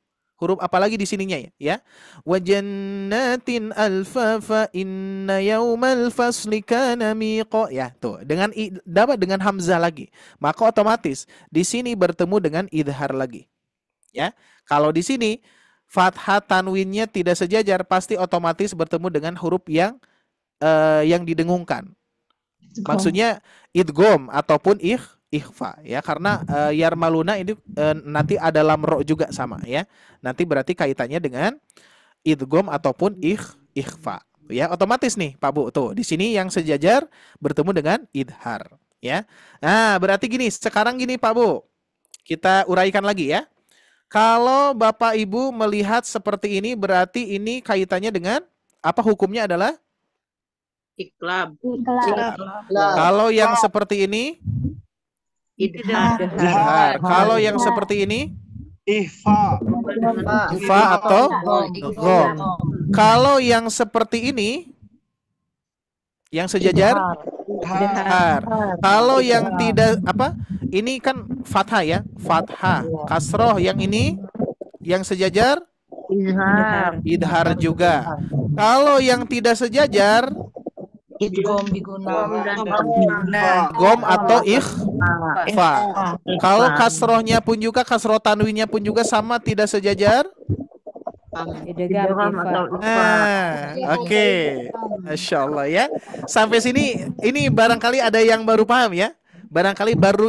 apa lagi di sininya ya? Wajannatin alfafa inna yaumal fasli kana miqa. Ya, tuh. Dengan hamzah lagi. Maka otomatis di sini bertemu dengan idhar lagi. Ya. Kalau di sini fathah tanwinnya tidak sejajar, pasti otomatis bertemu dengan huruf yang didengungkan. Maksudnya idgham ataupun ikhfa ya, karena yarmaluna ini nanti ada lam ro juga sama ya. Nanti berarti kaitannya dengan idgham ataupun ikhfa. Ya, otomatis nih Pak Bu. Tuh, di sini yang sejajar bertemu dengan idhar ya. Nah, berarti sekarang gini Pak Bu. Kita uraikan lagi ya. Kalau Bapak Ibu melihat seperti ini, berarti ini kaitannya dengan apa, hukumnya adalah Iqlab. Kalau yang seperti ini idhar. Kalau yang seperti ini ikhfa atau idgham. Kalau yang seperti ini yang sejajar idhar. Kalau yang tidak ini kan fathah ya, fathah. Kasroh yang ini yang sejajar idhar juga. Kalau yang tidak sejajar idgham atau ikhfa. Kalau kasrohnya pun juga, kasroh tanwinnya pun juga sama, tidak sejajar. Oke. Masya Allah ya. Sampai sini ini barangkali ada yang baru paham ya. Barangkali baru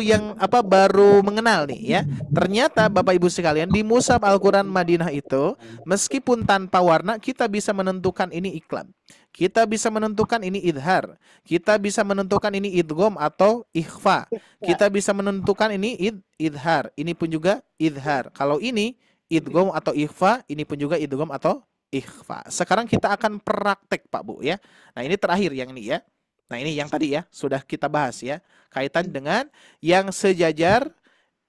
mengenal nih ya. Ternyata Bapak Ibu sekalian, di Mushaf Al-Quran Madinah itu meskipun tanpa warna kita bisa menentukan ini iqlab. Kita bisa menentukan ini idhar. Kita bisa menentukan ini idgham atau ikhfa. Kita bisa menentukan ini idhar. Ini pun juga idhar. Kalau ini idgham atau ikhfa, ini pun juga idgham atau ikhfa. Sekarang kita akan praktek Pak Bu ya. Nah, ini terakhir yang ini ya. Nah, ini yang tadi ya sudah kita bahas ya. Kaitan dengan yang sejajar,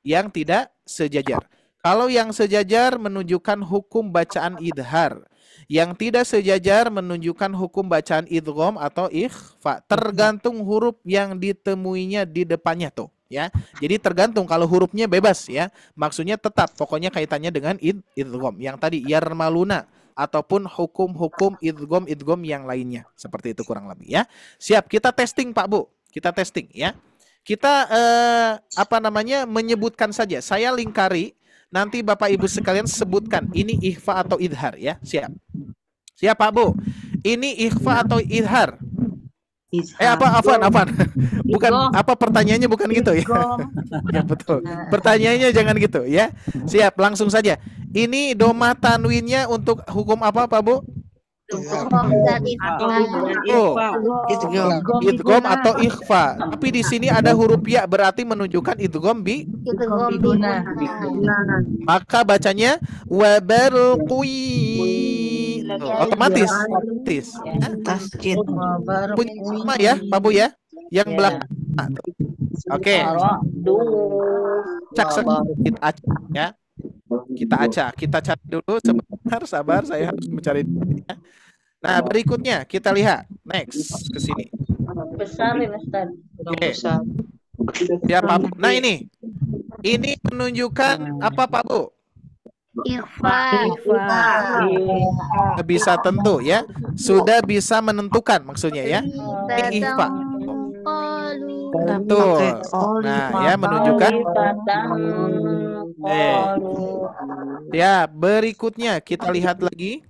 yang tidak sejajar. Kalau yang sejajar menunjukkan hukum bacaan idhar. Yang tidak sejajar menunjukkan hukum bacaan idgham atau ikhfa. Tergantung huruf yang ditemuinya di depannya tuh ya. Jadi tergantung, kalau hurufnya bebas ya. Maksudnya tetap pokoknya kaitannya dengan idgham. Yang tadi yarmaluna ataupun hukum-hukum idgham yang lainnya. Seperti itu kurang lebih ya. Siap, kita testing Pak Bu. Kita testing ya. Kita menyebutkan saja. Saya lingkari. Nanti Bapak Ibu sekalian sebutkan ini ikhfa atau idhar ya. Siap. Siap Pak Bu. Ini ikhfa atau idhar? Afwan. Bukan pertanyaannya bukan gitu ya. Ya betul. Pertanyaannya jangan gitu ya. Siap, langsung saja. Ini domah tanwinnya untuk hukum apa Pak Bu? Idgham atau ikhfa. Tapi di sini ada huruf ya, berarti menunjukkan idgham biguna. Maka bacanya wabarqi. Otomatis. Punya sama ya, Pak Bu ya. Yang belakang. Oke. Cak sedikit ya. Kita cari dulu sebentar, sabar, saya harus mencari ya. Nah, berikutnya kita lihat next ke sini. Besar ya, Ustaz. Oke. Ya, Pak Bu. Nah, ini menunjukkan apa Pak Bu? Ikhfa. Ikhfa. Bisa tentu ya. Sudah bisa menentukan maksudnya ya. Ini ikhfa. Qalu. Betul. Nah, ya menunjukkan ya, berikutnya kita lihat lagi.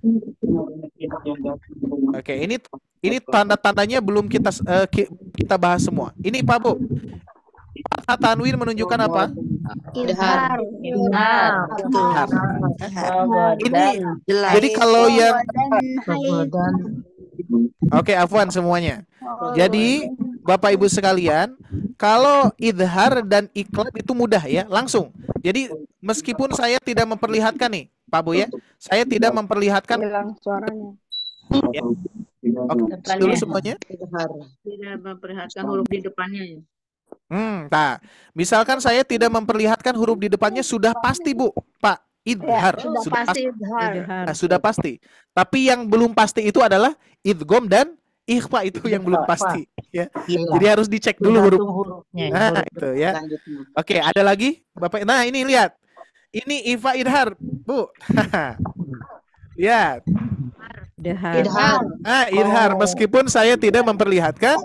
Oke, ini tanda-tandanya belum kita bahas semua. Ini Pak Bu. Fathah tanwin menunjukkan apa? Idhar. Idhar. Ini jadi kalau yang Oke, afwan semuanya. Jadi Bapak Ibu sekalian, kalau idhar dan iqlab itu mudah ya, langsung. Jadi meskipun saya tidak memperlihatkan nih, Pak Bu ya, saya tidak memperlihatkan. Hilang suaranya. Ya. Oke, dulu semuanya. Tidak memperlihatkan huruf di depannya ya. Nah, misalkan saya tidak memperlihatkan huruf di depannya sudah pasti Bu, Pak, idhar. Sudah pasti idhar. Nah, sudah pasti. Tapi yang belum pasti itu adalah idgham dan ikhfa, itu yang belum pasti ya. Jadi harus dicek dulu hurufnya. Nah, itu ya. Oke, ada lagi Bapak. Nah, ini lihat. Ini ikhfa idhar, Bu. Ya. Idhar. Idhar meskipun saya tidak memperlihatkan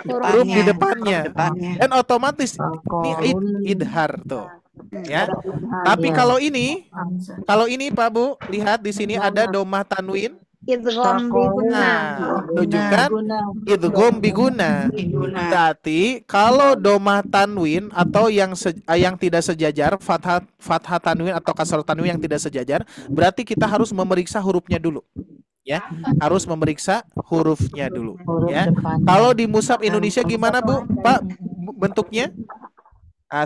huruf di depannya. Dan otomatis ini idhar tuh. Ya. Tapi kalau ini Pak Bu, lihat di sini ada domah tanwin. Idgham biguna. Nah, tunjukkan idgham biguna. Berarti kalau domah tanwin atau yang tidak sejajar, fathah tanwin atau kasrah tanwin yang tidak sejajar, berarti kita harus memeriksa hurufnya dulu. Ya, harus memeriksa hurufnya dulu. Ya. Kalau di mushaf Indonesia gimana Bu? Pak, bentuknya?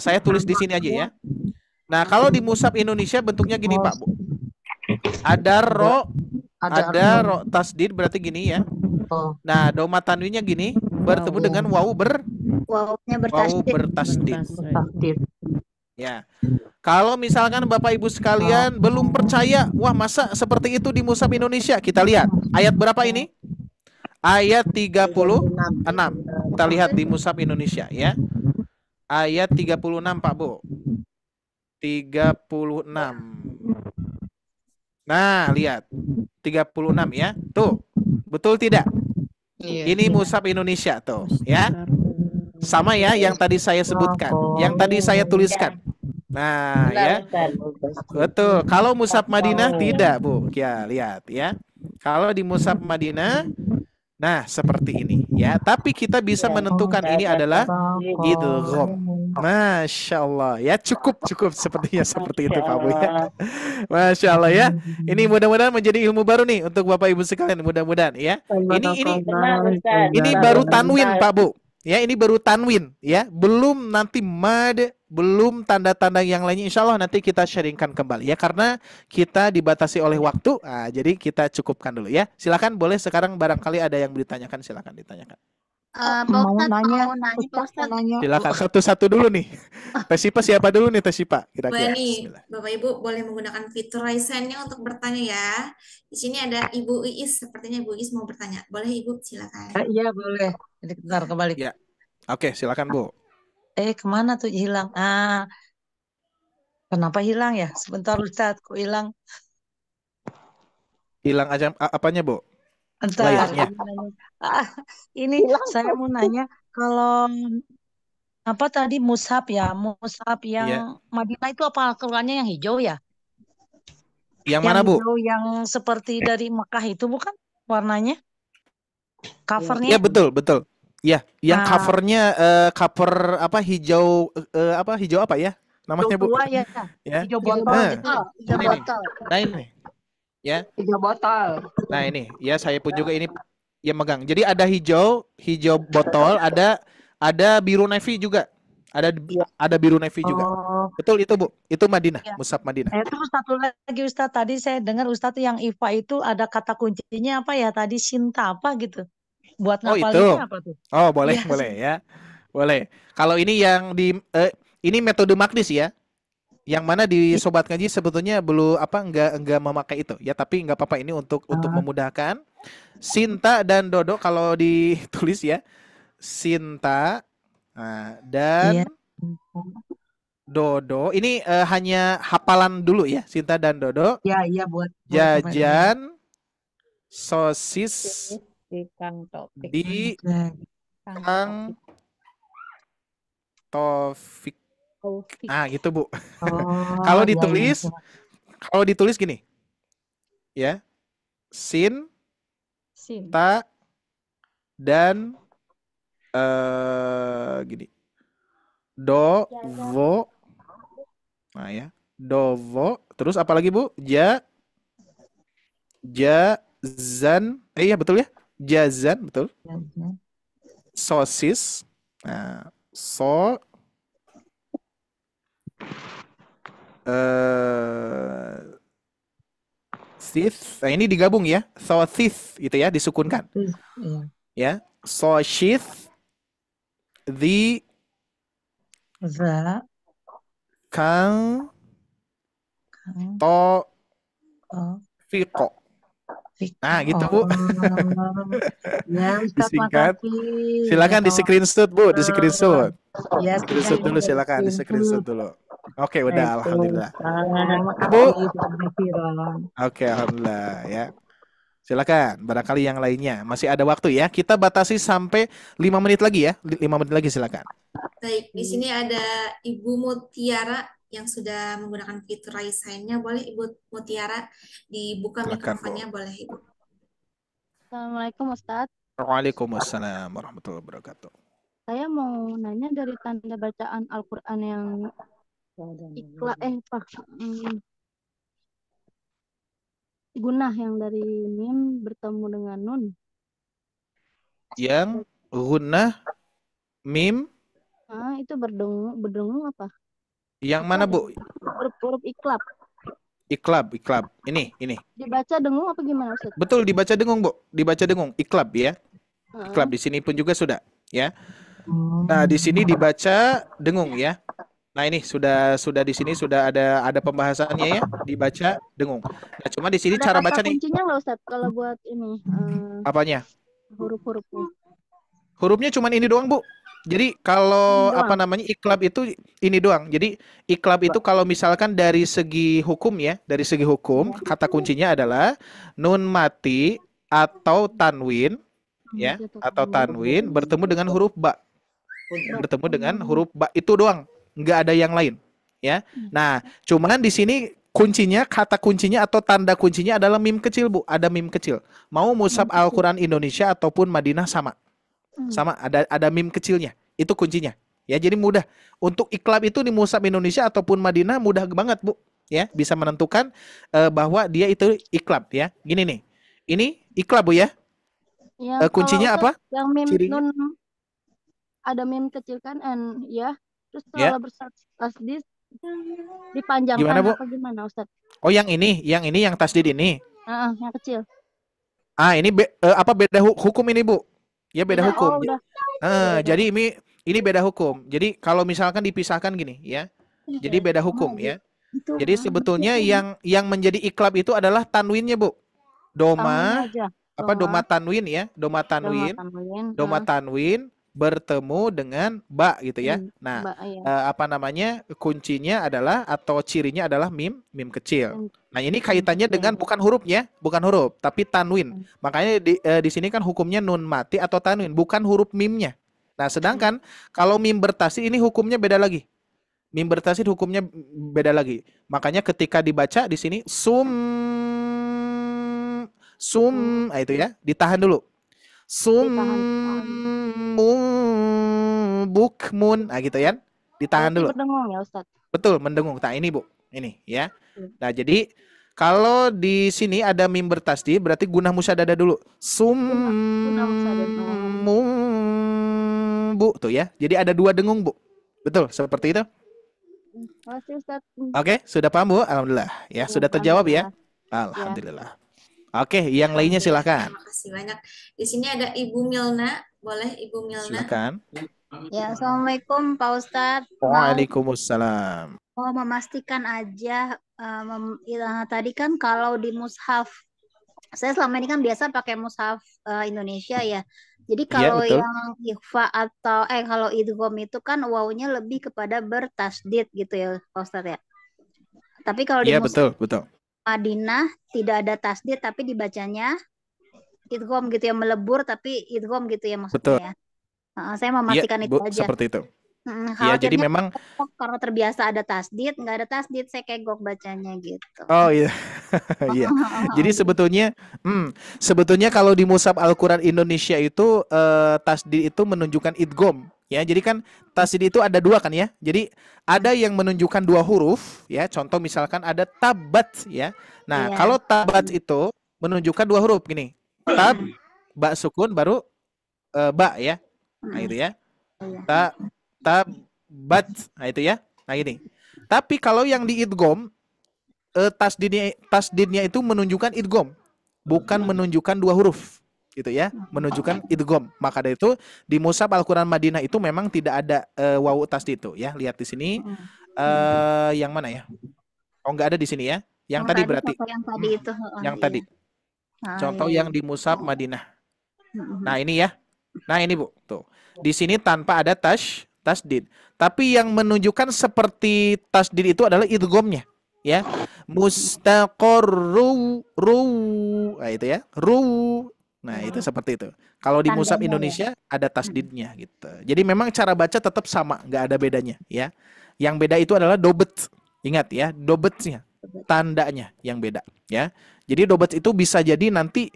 Saya tulis di sini aja ya. Nah, kalau di mushaf Indonesia bentuknya gini Pak Bu. Ada ro tasdid berarti gini ya. Nah, domah tanwinnya gini bertemu dengan wawu bertasdid. Ya. Kalau misalkan Bapak Ibu sekalian belum percaya, wah masa seperti itu di mushaf Indonesia? Kita lihat ayat berapa ini? Ayat 36. Kita lihat di mushaf Indonesia ya. Ayat 36 Pak Bu. 36. Nah, lihat. 36 ya. Tuh. Betul tidak? Ini mushaf Indonesia tuh, ya. Sama ya yang tadi saya sebutkan, yang tadi saya tuliskan. Nah, ya. Betul. Kalau mushaf Madinah tidak, Bu. Ya, lihat ya. Kalau di mushaf Madinah, nah seperti ini ya. Tapi kita bisa menentukan ini adalah idgham. Masya Allah ya, cukup sepertinya seperti itu Pak Bu ya. Masya Allah ya. Ini mudah-mudahan menjadi ilmu baru nih untuk Bapak Ibu sekalian, mudah-mudahan ya. Ini baru tanwin Pak Bu. Ya, ini baru tanwin ya, belum nanti mad, belum tanda-tanda yang lainnya. Insya Allah nanti kita sharingkan kembali ya, karena kita dibatasi oleh waktu. Jadi kita cukupkan dulu ya. Silakan, boleh sekarang barangkali ada yang ditanyakan, silakan ditanyakan. Mau nanya. Silakan satu-satu dulu nih. Tesipa siapa dulu nih Tesipa? Boleh nih, Bapak Ibu boleh menggunakan fitur raise hand-nya untuk bertanya ya. Di sini ada Ibu Iis, sepertinya Ibu Iis mau bertanya. Boleh Ibu, silakan. Iya boleh. Jadi bentar kembali. Ya. Oke, silakan Bu. Kemana tuh hilang? Kenapa hilang ya? Sebentar Ustadz, kok hilang? Hilang aja apanya Bu? Entar. Layarnya. Ini saya mau nanya, kalau apa tadi mushaf ya? Mushaf yang Madinah itu apa Al-Qur'annya yang hijau ya? Yang mana Bu? Hijau yang seperti dari Mekah itu bukan warnanya? Covernya? Iya betul. Ya, yang covernya cover apa hijau hijau apa ya? Namanya Bu? Ya. Hijau botol gitu. Hijau botol. Nah ini. Ya. Hijau botol. Nah ini, ya saya pun juga ini yang megang. Jadi ada hijau botol, ada biru navy juga. Ada biru navy juga. Betul itu Bu. Itu Madinah, mushaf Madinah. Terus satu lagi Ustadz, tadi saya dengar Ustadz yang IFA itu ada kata kuncinya apa ya? Tadi Sinta apa gitu. Buat ngapalinnya apa tuh? Oh, boleh ya. Boleh. Kalau ini yang ini metode magnis ya. Yang mana di Sobat Ngaji sebetulnya enggak memakai itu ya, tapi enggak apa-apa, ini untuk memudahkan. Sinta dan Dodo kalau ditulis ya. Sinta dan Dodo. Ini hanya hafalan dulu ya, Sinta dan Dodo. Ya, iya buat Jajan sosis di Kang Topik. di Kang Kang Topik. Taufik. Ah, gitu, Bu. Oh, Kalau ya, ditulis, ya. kalau ditulis gini. Ya. Sin, Sim. ta, dan gini. Do, vo. Nah, ya. Do, vo. Terus apa lagi, Bu? Jazan. Iya, betul ya? Jazan, betul. Sosis. Nah, sis. Nah, ini digabung ya. Sosis gitu ya, disukunkan. Iya. Ya. Sosis di Za, Kang Kang, To Oh, Fiko. Fik. Nah, gitu, Bu. Ya, Ustaz, Disingkat. makasih. Silakan Ya, di screenshot, Bu, di screenshot. Ya, Screenshot sudah dulu, ini silakan di screenshot screenshot. dulu. Oke, Baik, udah, alhamdulillah. Ustaz. Bu. Makasih sudah berfiran. Oke, alhamdulillah ya. Silakan, barangkali yang lainnya masih ada waktu ya. Kita batasi sampai 5 menit lagi ya. 5 menit lagi silakan. Baik, di sini ada Ibu Mutiara yang sudah menggunakan fitur raise hand-nya. Boleh Ibu Mutiara dibuka Silakan, mikrofonnya, boleh Ibu. Assalamualaikum Ustadz. Waalaikumsalam warahmatullahi wabarakatuh. Saya mau nanya dari tanda bacaan Al-Quran yang gunah yang dari mim bertemu dengan nun. Yang gunnah mim Itu berdengung apa? yang mana, Bu? Huruf iklab. Iklab. Ini. Dibaca dengung apa gimana Ustadz? Betul, dibaca dengung, Bu. Dibaca dengung. Iklab ya. Iklab di sini pun juga sudah, ya. Nah, di sini dibaca dengung ya. Nah, ini sudah di sini sudah ada pembahasannya ya, dibaca dengung. Nah, cuma di sini Ada cara kata baca nih. kuncinya nggak Ustadz kalau buat ini Apanya? huruf-hurufnya? Hurufnya cuma ini doang, Bu. Jadi kalau apa namanya iklab itu ini doang. Jadi iklab itu kalau misalkan dari segi hukum ya, dari segi hukum kata kuncinya adalah nun mati atau tanwin ya, atau tanwin bertemu dengan huruf ba. Bertemu dengan huruf ba itu doang, nggak ada yang lain ya. Nah, cuman di sini kuncinya, kata kuncinya atau tanda kuncinya adalah mim kecil, Bu. Ada mim kecil. Mau mushaf Al-Quran Indonesia ataupun Madinah sama. Sama ada mim kecilnya. Itu kuncinya. Ya, jadi mudah. Untuk iklab itu di mushaf Indonesia ataupun Madinah mudah banget, Bu. Ya, bisa menentukan bahwa dia itu iklab ya. Gini nih. Ini iklab, Bu ya. Kuncinya apa? Yang mim cirinya? nun ada mim kecil kan ya. Terus kalau bertasdid dipanjangkan Gimana, Bu? apa gimana Ustadz? Oh, yang ini yang tasdid ini. Yang kecil. Ini beda hukum ini, Bu? Ya, beda hukum. Jadi ini beda hukum. Jadi kalau misalkan dipisahkan gini ya. Jadi beda hukum ya. Jadi sebetulnya yang menjadi iklab itu adalah tanwinnya, Bu. Doma tanwin ya. Doma tanwin bertemu dengan ba gitu ya. Nah, kuncinya adalah atau cirinya adalah mim kecil. Nah, ini kaitannya dengan bukan huruf, tapi tanwin. Makanya di sini kan hukumnya nun mati atau tanwin, bukan huruf mimnya. Nah, sedangkan kalau mim bertasydid ini hukumnya beda lagi. Mim bertasydid hukumnya beda lagi. Makanya ketika dibaca di sini itu ya, ditahan dulu. Bukmun, gitu ya. Ditahan dulu. Mendengung ya Ustaz. Betul, mendengung. Nah, ini, Bu. Ini ya. Nah, jadi kalau di sini ada mim bertasydid berarti gunah musyaddadah dulu. Bu tuh ya. Jadi ada dua dengung, Bu. Betul, seperti itu. Makasih Ustaz. Oke, sudah paham, Bu? Alhamdulillah. Ya, sudah terjawab ya. Alhamdulillah. Oke, yang lainnya silakan. Terima kasih banyak. Di sini ada Ibu Milna. Boleh Ibu Milna? Silakan. Ya, Assalamualaikum Pak Ustadz. Waalaikumsalam. Mau memastikan aja, tadi kan kalau di mushaf, saya selama ini kan biasa pakai mushaf Indonesia ya. Jadi Iya, kalau betul. yang ikhfa atau kalau idgham itu kan wawunya lebih kepada bertasdid gitu ya Pak Ustadz ya. Tapi kalau di Iya, Mushaf betul, betul. Madinah tidak ada tasdid tapi dibacanya idgham gitu ya, melebur tapi idgham gitu ya maksudnya Betul. ya. Saya Iya, memastikan itu Bu, aja. seperti itu. Iya, jadi Khawatirnya memang karena terbiasa ada tasdid, nggak ada tasdid saya kegok bacanya gitu. oh iya. Iya. Jadi sebetulnya kalau di Mushaf Al-Quran Indonesia itu tasdid itu menunjukkan idgham ya. Jadi kan tasdid itu ada dua kan ya. Jadi ada yang menunjukkan dua huruf ya. Contoh misalkan ada tabat ya. Nah, Iya. kalau tabat itu menunjukkan dua huruf gini. Tab, ba sukun baru ba ya. Nah, itu ya. Iya. Tabat. Nah, itu ya. Nah, gini. Tapi kalau yang di idgham tasdidnya itu menunjukkan idgham, bukan menunjukkan dua huruf gitu ya, menunjukkan idgham. Maka dari itu di Mushaf Al-Quran Madinah itu memang tidak ada wawu tasdid itu ya. Lihat di sini yang mana ya? Oh, nggak ada di sini ya. Yang tadi berarti yang tadi itu. yang Iya. tadi. Contoh Iya. yang di Mushaf Madinah. Nah, ini ya. Nah, ini Bu. Tuh. Di sini tanpa ada tasdid. Tapi yang menunjukkan seperti tasdid itu adalah idghamnya. Ya, mustaqarru nah itu ya, nah itu seperti itu. Kalau di Mushaf Indonesia ada tasdidnya gitu. Jadi memang cara baca tetap sama, nggak ada bedanya ya. Yang beda itu adalah dobet. Ingat ya, dobetnya, tandanya yang beda ya. Jadi dobet itu bisa jadi nanti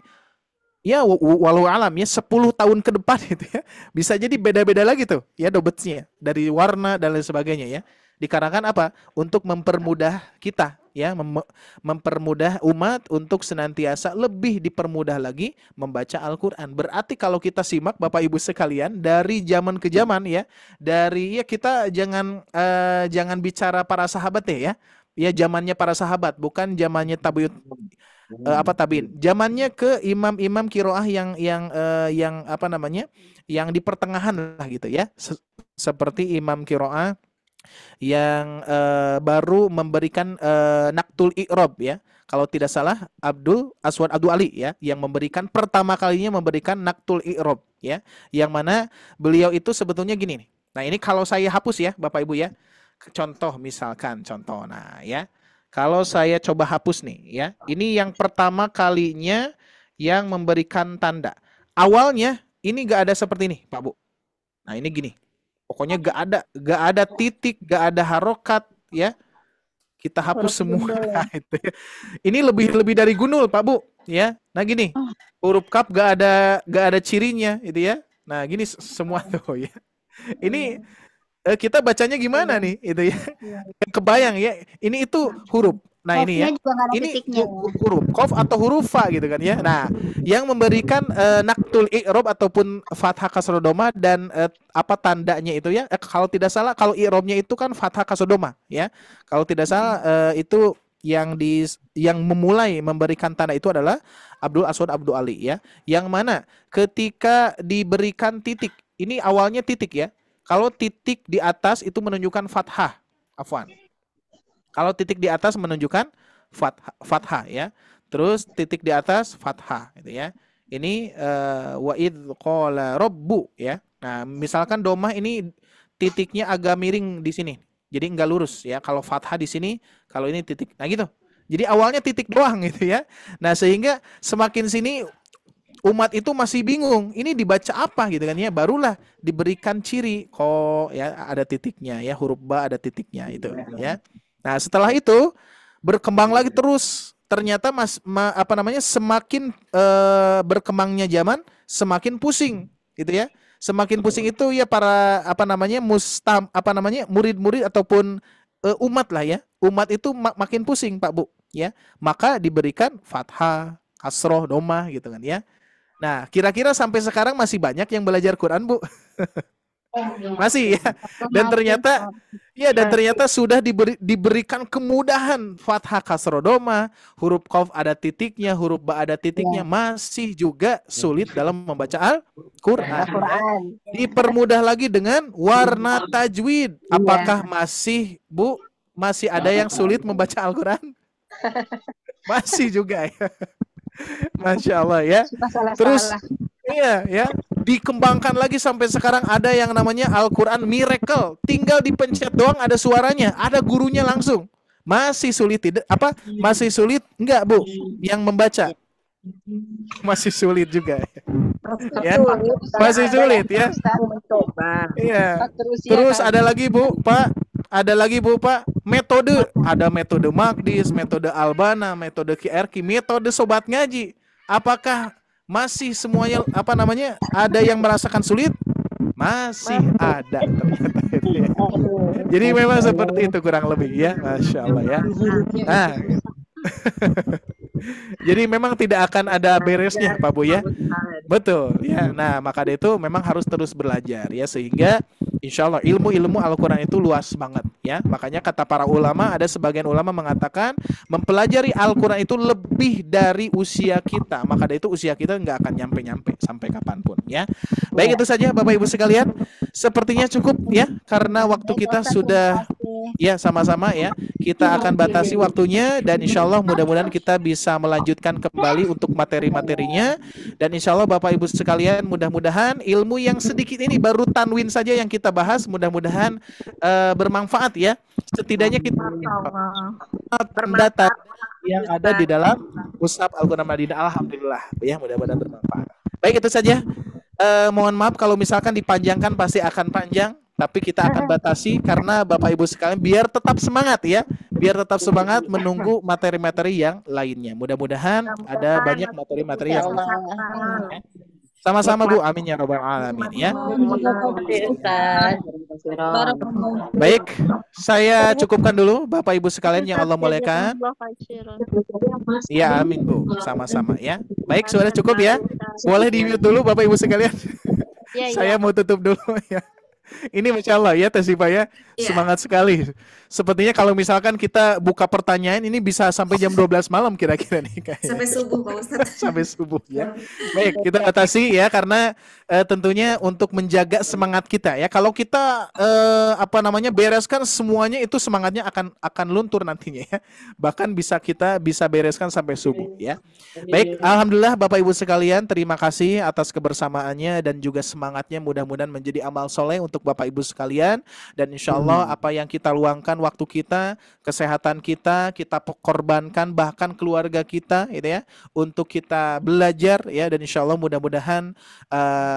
ya walau alam ya 10 tahun ke depan gitu ya. Bisa jadi beda-beda lagi tuh ya dobetnya dari warna dan lain sebagainya ya. Dikarenakan apa? Untuk mempermudah kita ya, mempermudah umat untuk senantiasa lebih dipermudah lagi membaca Al-Qur'an. Berarti kalau kita simak Bapak Ibu sekalian dari zaman ke zaman ya, dari ya kita jangan bicara para sahabat ya. Ya zamannya para sahabat, bukan zamannya tabiin. Zamannya ke imam-imam qiraah yang apa namanya? Yang di pertengahan lah gitu ya. Seperti imam qiraah yang baru memberikan naktul i'rab ya. Kalau tidak salah Abdul Ali ya, yang memberikan pertama kalinya memberikan naktul i'rab ya. Yang mana beliau itu sebetulnya gini nih. Nah, ini kalau saya hapus ya Bapak Ibu ya. Contoh misalkan nah ya. Kalau saya coba hapus nih ya. Ini yang pertama kalinya yang memberikan tanda. Awalnya ini gak ada seperti ini, Pak Bu. Nah, ini gini. Pokoknya gak ada titik, gak ada harokat ya. Kita hapus semua. Nah, itu ya. Ini lebih dari gunul Pak Bu ya. Nah gini, huruf kaf gak ada cirinya itu ya. Nah gini semua tuh ya. Ini kita bacanya gimana nih itu ya. Kebayang ya. Ini itu huruf. Nah ini ya, ini huruf qaf atau huruf fa gitu kan ya. Nah, yang memberikan naktul i'rab ataupun fathah kasroh doma dan apa tandanya itu ya. Kalau tidak salah, kalau i'rabnya itu kan fathah kasroh doma ya. Kalau tidak salah itu yang memulai memberikan tanda itu adalah Abdul Ali ya. Yang mana ketika diberikan titik, ini awalnya titik ya. Kalau titik di atas itu menunjukkan fathah, afwan. Kalau titik di atas menunjukkan fathah ya. Terus titik di atas fathah gitu ya. Ini wa idz qala rabbu ya. Nah, misalkan domah ini titiknya agak miring di sini. Jadi enggak lurus ya. Kalau fathah di sini, kalau ini titik. Nah gitu. Jadi awalnya titik doang gitu ya. Nah, sehingga semakin sini umat itu masih bingung. Ini dibaca apa gitu kan ya. Barulah diberikan ciri kok ya ada titiknya ya, huruf ba ada titiknya itu ya. Nah, setelah itu berkembang lagi terus. Ternyata semakin berkembangnya zaman, semakin pusing gitu ya. Semakin pusing itu ya para murid-murid ataupun umat lah ya. Umat itu makin pusing, Pak Bu, ya. Maka diberikan fathah, kasroh, domah gitu kan ya. Nah, kira-kira sampai sekarang masih banyak yang belajar Quran, Bu? Masih ya. Dan ternyata sudah diberikan kemudahan fathah kasroh doma, huruf qaf ada titiknya, huruf ba ada titiknya, masih juga sulit dalam membaca Al-Qur'an. Dipermudah lagi dengan warna tajwid. Apakah masih, Bu, masih ada yang sulit membaca Al-Qur'an? Masih juga ya. Masya Allah ya. Terus Iya ya, dikembangkan lagi sampai sekarang ada yang namanya Al-Qur'an Miracle. Tinggal dipencet doang ada suaranya, ada gurunya langsung. Masih sulit tidak apa? Masih sulit enggak, Bu? Yang membaca masih sulit juga ya. Masih sulit ya. mencoba. Iya. Terus ya Terus kan. ada lagi Bu, Pak. Ada lagi Bu, Pak. Metode, ada metode Magdis, metode Albana, metode QRQ, metode sobat ngaji. Apakah masih semuanya apa namanya? Ada yang merasakan sulit? Masih ada ternyata itu ya. Jadi memang seperti itu kurang lebih ya, Masya Allah ya. Nah, jadi memang tidak akan ada beresnya Pak Bu ya. Betul ya. Nah maka dari itu memang harus terus belajar ya, sehingga insya Allah ilmu Al-Quran itu luas banget ya. Makanya kata para ulama, ada sebagian ulama mengatakan mempelajari Al-Quran itu lebih dari usia kita. Maka dari itu usia kita nggak akan nyampe-nyampe sampai kapanpun ya. Baik, itu saja Bapak Ibu sekalian. Sepertinya cukup ya, karena waktu kita sudah ya sama-sama ya. Kita akan batasi waktunya, dan insya Allah mudah-mudahan kita bisa melanjutkan kembali untuk materi-materinya. Dan insya Allah Bapak Ibu sekalian, mudah-mudahan ilmu yang sedikit ini baru tanwin saja yang kita bahas, mudah-mudahan bermanfaat ya. Setidaknya kita tanda yang ada di dalam Mushaf Al-Quran Madinah. Alhamdulillah ya, mudah-mudahan bermanfaat. Baik, itu saja. Mohon maaf kalau misalkan dipanjangkan, pasti akan panjang, tapi kita akan batasi karena Bapak Ibu sekalian biar tetap semangat ya, biar tetap semangat menunggu materi-materi yang lainnya. Mudah-mudahan ada banyak materi-materi yang lain. Sama-sama Bu, amin ya robbal alamin ya. Baik, saya cukupkan dulu Bapak Ibu sekalian yang Allah muliakan. Ya, amin Bu, sama-sama ya. Baik, sudah cukup ya. Boleh di-mute dulu Bapak Ibu sekalian. Saya mau tutup dulu ya. Ini Masya Allah ya Teh Sipa ya, semangat sekali. Sepertinya kalau misalkan kita buka pertanyaan ini bisa sampai jam 12 malam kira-kira nih kayaknya. Sampai subuh Pak Ustadz. Sampai subuh ya. Baik, kita batasi ya, karena tentunya untuk menjaga semangat kita ya. Kalau kita apa namanya bereskan semuanya, itu semangatnya akan luntur nantinya ya. Bahkan kita bisa bereskan sampai subuh ya. Baik, alhamdulillah Bapak Ibu sekalian, terima kasih atas kebersamaannya dan juga semangatnya. Mudah-mudahan menjadi amal soleh untuk Bapak Ibu sekalian, dan insya Allah apa yang kita luangkan waktu kita, kesehatan kita korbankan, bahkan keluarga kita gitu ya, untuk kita belajar ya. Dan insya Allah mudah-mudahan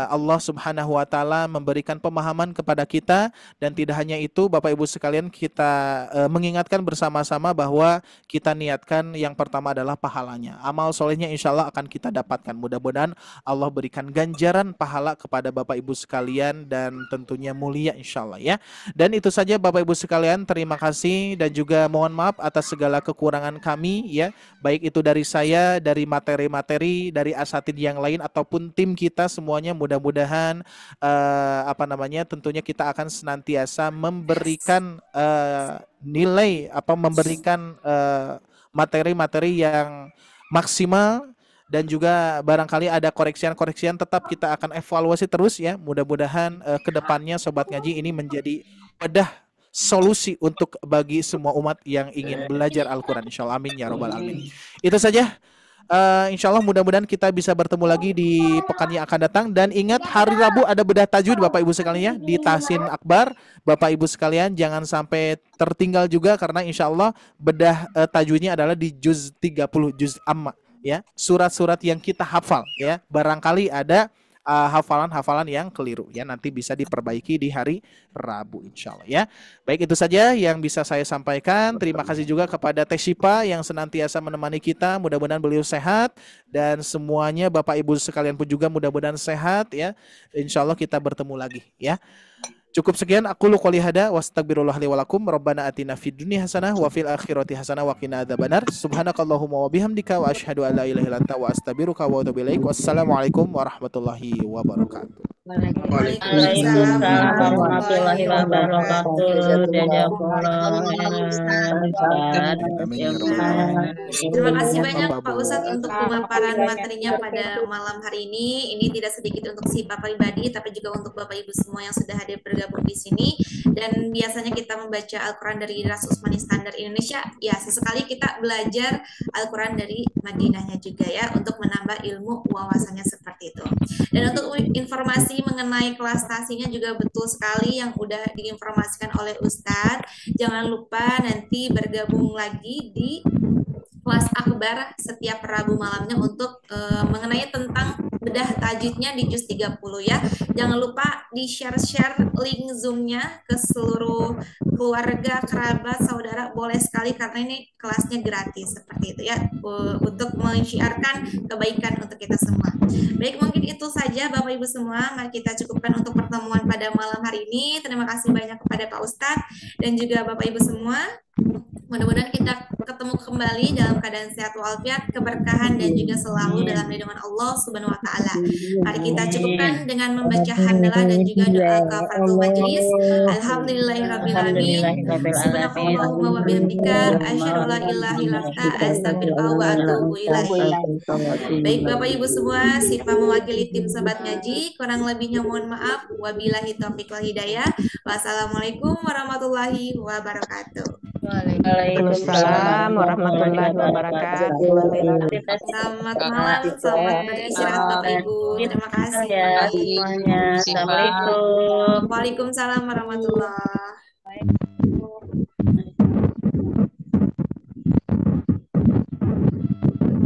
Allah Subhanahu wa Ta'ala memberikan pemahaman kepada kita. Dan tidak hanya itu Bapak Ibu sekalian, kita mengingatkan bersama-sama bahwa kita niatkan yang pertama adalah pahalanya. Amal solehnya insya Allah akan kita dapatkan. Mudah-mudahan Allah berikan ganjaran pahala kepada Bapak Ibu sekalian, dan tentunya mulia insya Allah ya. Dan itu saja Bapak Ibu sekalian, terima kasih dan juga mohon maaf atas segala kekurangan kami ya, baik itu dari saya, dari materi-materi, dari asatid yang lain ataupun tim kita semuanya. Mudah-mudahan apa namanya, tentunya kita akan senantiasa memberikan nilai memberikan materi-materi yang maksimal, dan juga barangkali ada koreksian-koreksian tetap kita akan evaluasi terus ya. Mudah-mudahan kedepannya Sobat Ngaji ini menjadi wadah solusi untuk bagi semua umat yang ingin belajar Al-Quran. Insya Allah, amin ya robbal alamin. Itu saja. Insya Allah mudah-mudahan kita bisa bertemu lagi di pekan yang akan datang. Dan ingat, hari Rabu ada bedah tajwid Bapak Ibu sekalian ya, di Tahsin Akbar. Bapak Ibu sekalian jangan sampai tertinggal juga, karena insya Allah bedah tajwidnya adalah di juz 30, juz amma ya, surat-surat yang kita hafal ya. Barangkali ada hafalan-hafalan yang keliru ya, nanti bisa diperbaiki di hari Rabu insya Allah ya. Baik, itu saja yang bisa saya sampaikan. Terima kasih juga kepada Teh Sipa yang senantiasa menemani kita. Mudah-mudahan beliau sehat, dan semuanya Bapak Ibu sekalian pun juga mudah-mudahan sehat ya. Insya Allah kita bertemu lagi ya. Cukup sekian, aku qouli hada wa astagfirullah li wa lakum. Rabbana atina fid dunya hasanah wa fil akhirati hasanah wa qina adzabannar. Subhanakallahumma wa bihamdika wa asyhadu an la ilaha illa anta wa astaghfiruka wa atubu ilaik. Wassalamualaikum warahmatullahi wabarakatuh. Waalaikumsalam warahmatullahi wabarakatuh. Jazakumullah khairan. Amin Ya ya rabbal alamin. Terima kasih banyak Bapak Pak Bu. Ustadz untuk pemaparan materinya pada malam hari ini. Ini tidak sedikit untuk si Pak pribadi, tapi juga untuk Bapak Ibu semua yang sudah hadir bergabung di sini. Dan biasanya kita membaca Al-Quran dari Ras Usmani Standar Indonesia. Ya, sesekali kita belajar Al-Quran dari Madinahnya juga ya, untuk menambah ilmu wawasannya seperti itu. Dan untuk informasi mengenai kelas tasinya juga betul sekali yang udah diinformasikan oleh Ustadz. Jangan lupa nanti bergabung lagi di kelas akbar setiap Rabu malamnya untuk mengenai tentang bedah tajwidnya di juz 30 ya. Jangan lupa di-share link Zoom-nya ke seluruh keluarga, kerabat, saudara, boleh sekali karena ini kelasnya gratis seperti itu ya, untuk menyiarkan kebaikan untuk kita semua. Baik, mungkin itu saja Bapak Ibu semua, mari kita cukupkan untuk pertemuan pada malam hari ini. Terima kasih banyak kepada Pak Ustadz dan juga Bapak Ibu semua. Mudah-mudahan kita ketemu kembali dalam keadaan sehat walafiat, keberkahan dan juga selalu dalam lindungan Allah Subhanahu wa taala. Mari kita cukupkan dengan membaca hamdalah dan juga doa kafaratul majelis. Alhamdulillahirabbil alamin. Subhanakallahumma wa bihamdika asyhadu an la ilaha illa anta astaghfiruka wa atubu ilaik. Baik Bapak Ibu semua, Sifa mewakili tim Sobat Ngaji, kurang lebihnya mohon maaf. Wabillahi taufiq wal hidayah. Wassalamualaikum warahmatullahi wabarakatuh. Waalaikumsalam warahmatullahi wabarakatuh. Selamat malam, selamat beristirahat Bapak Ibu. Terima kasih. Semuanya. Assalamualaikum. Waalaikumsalam warahmatullahi wabarakatuh.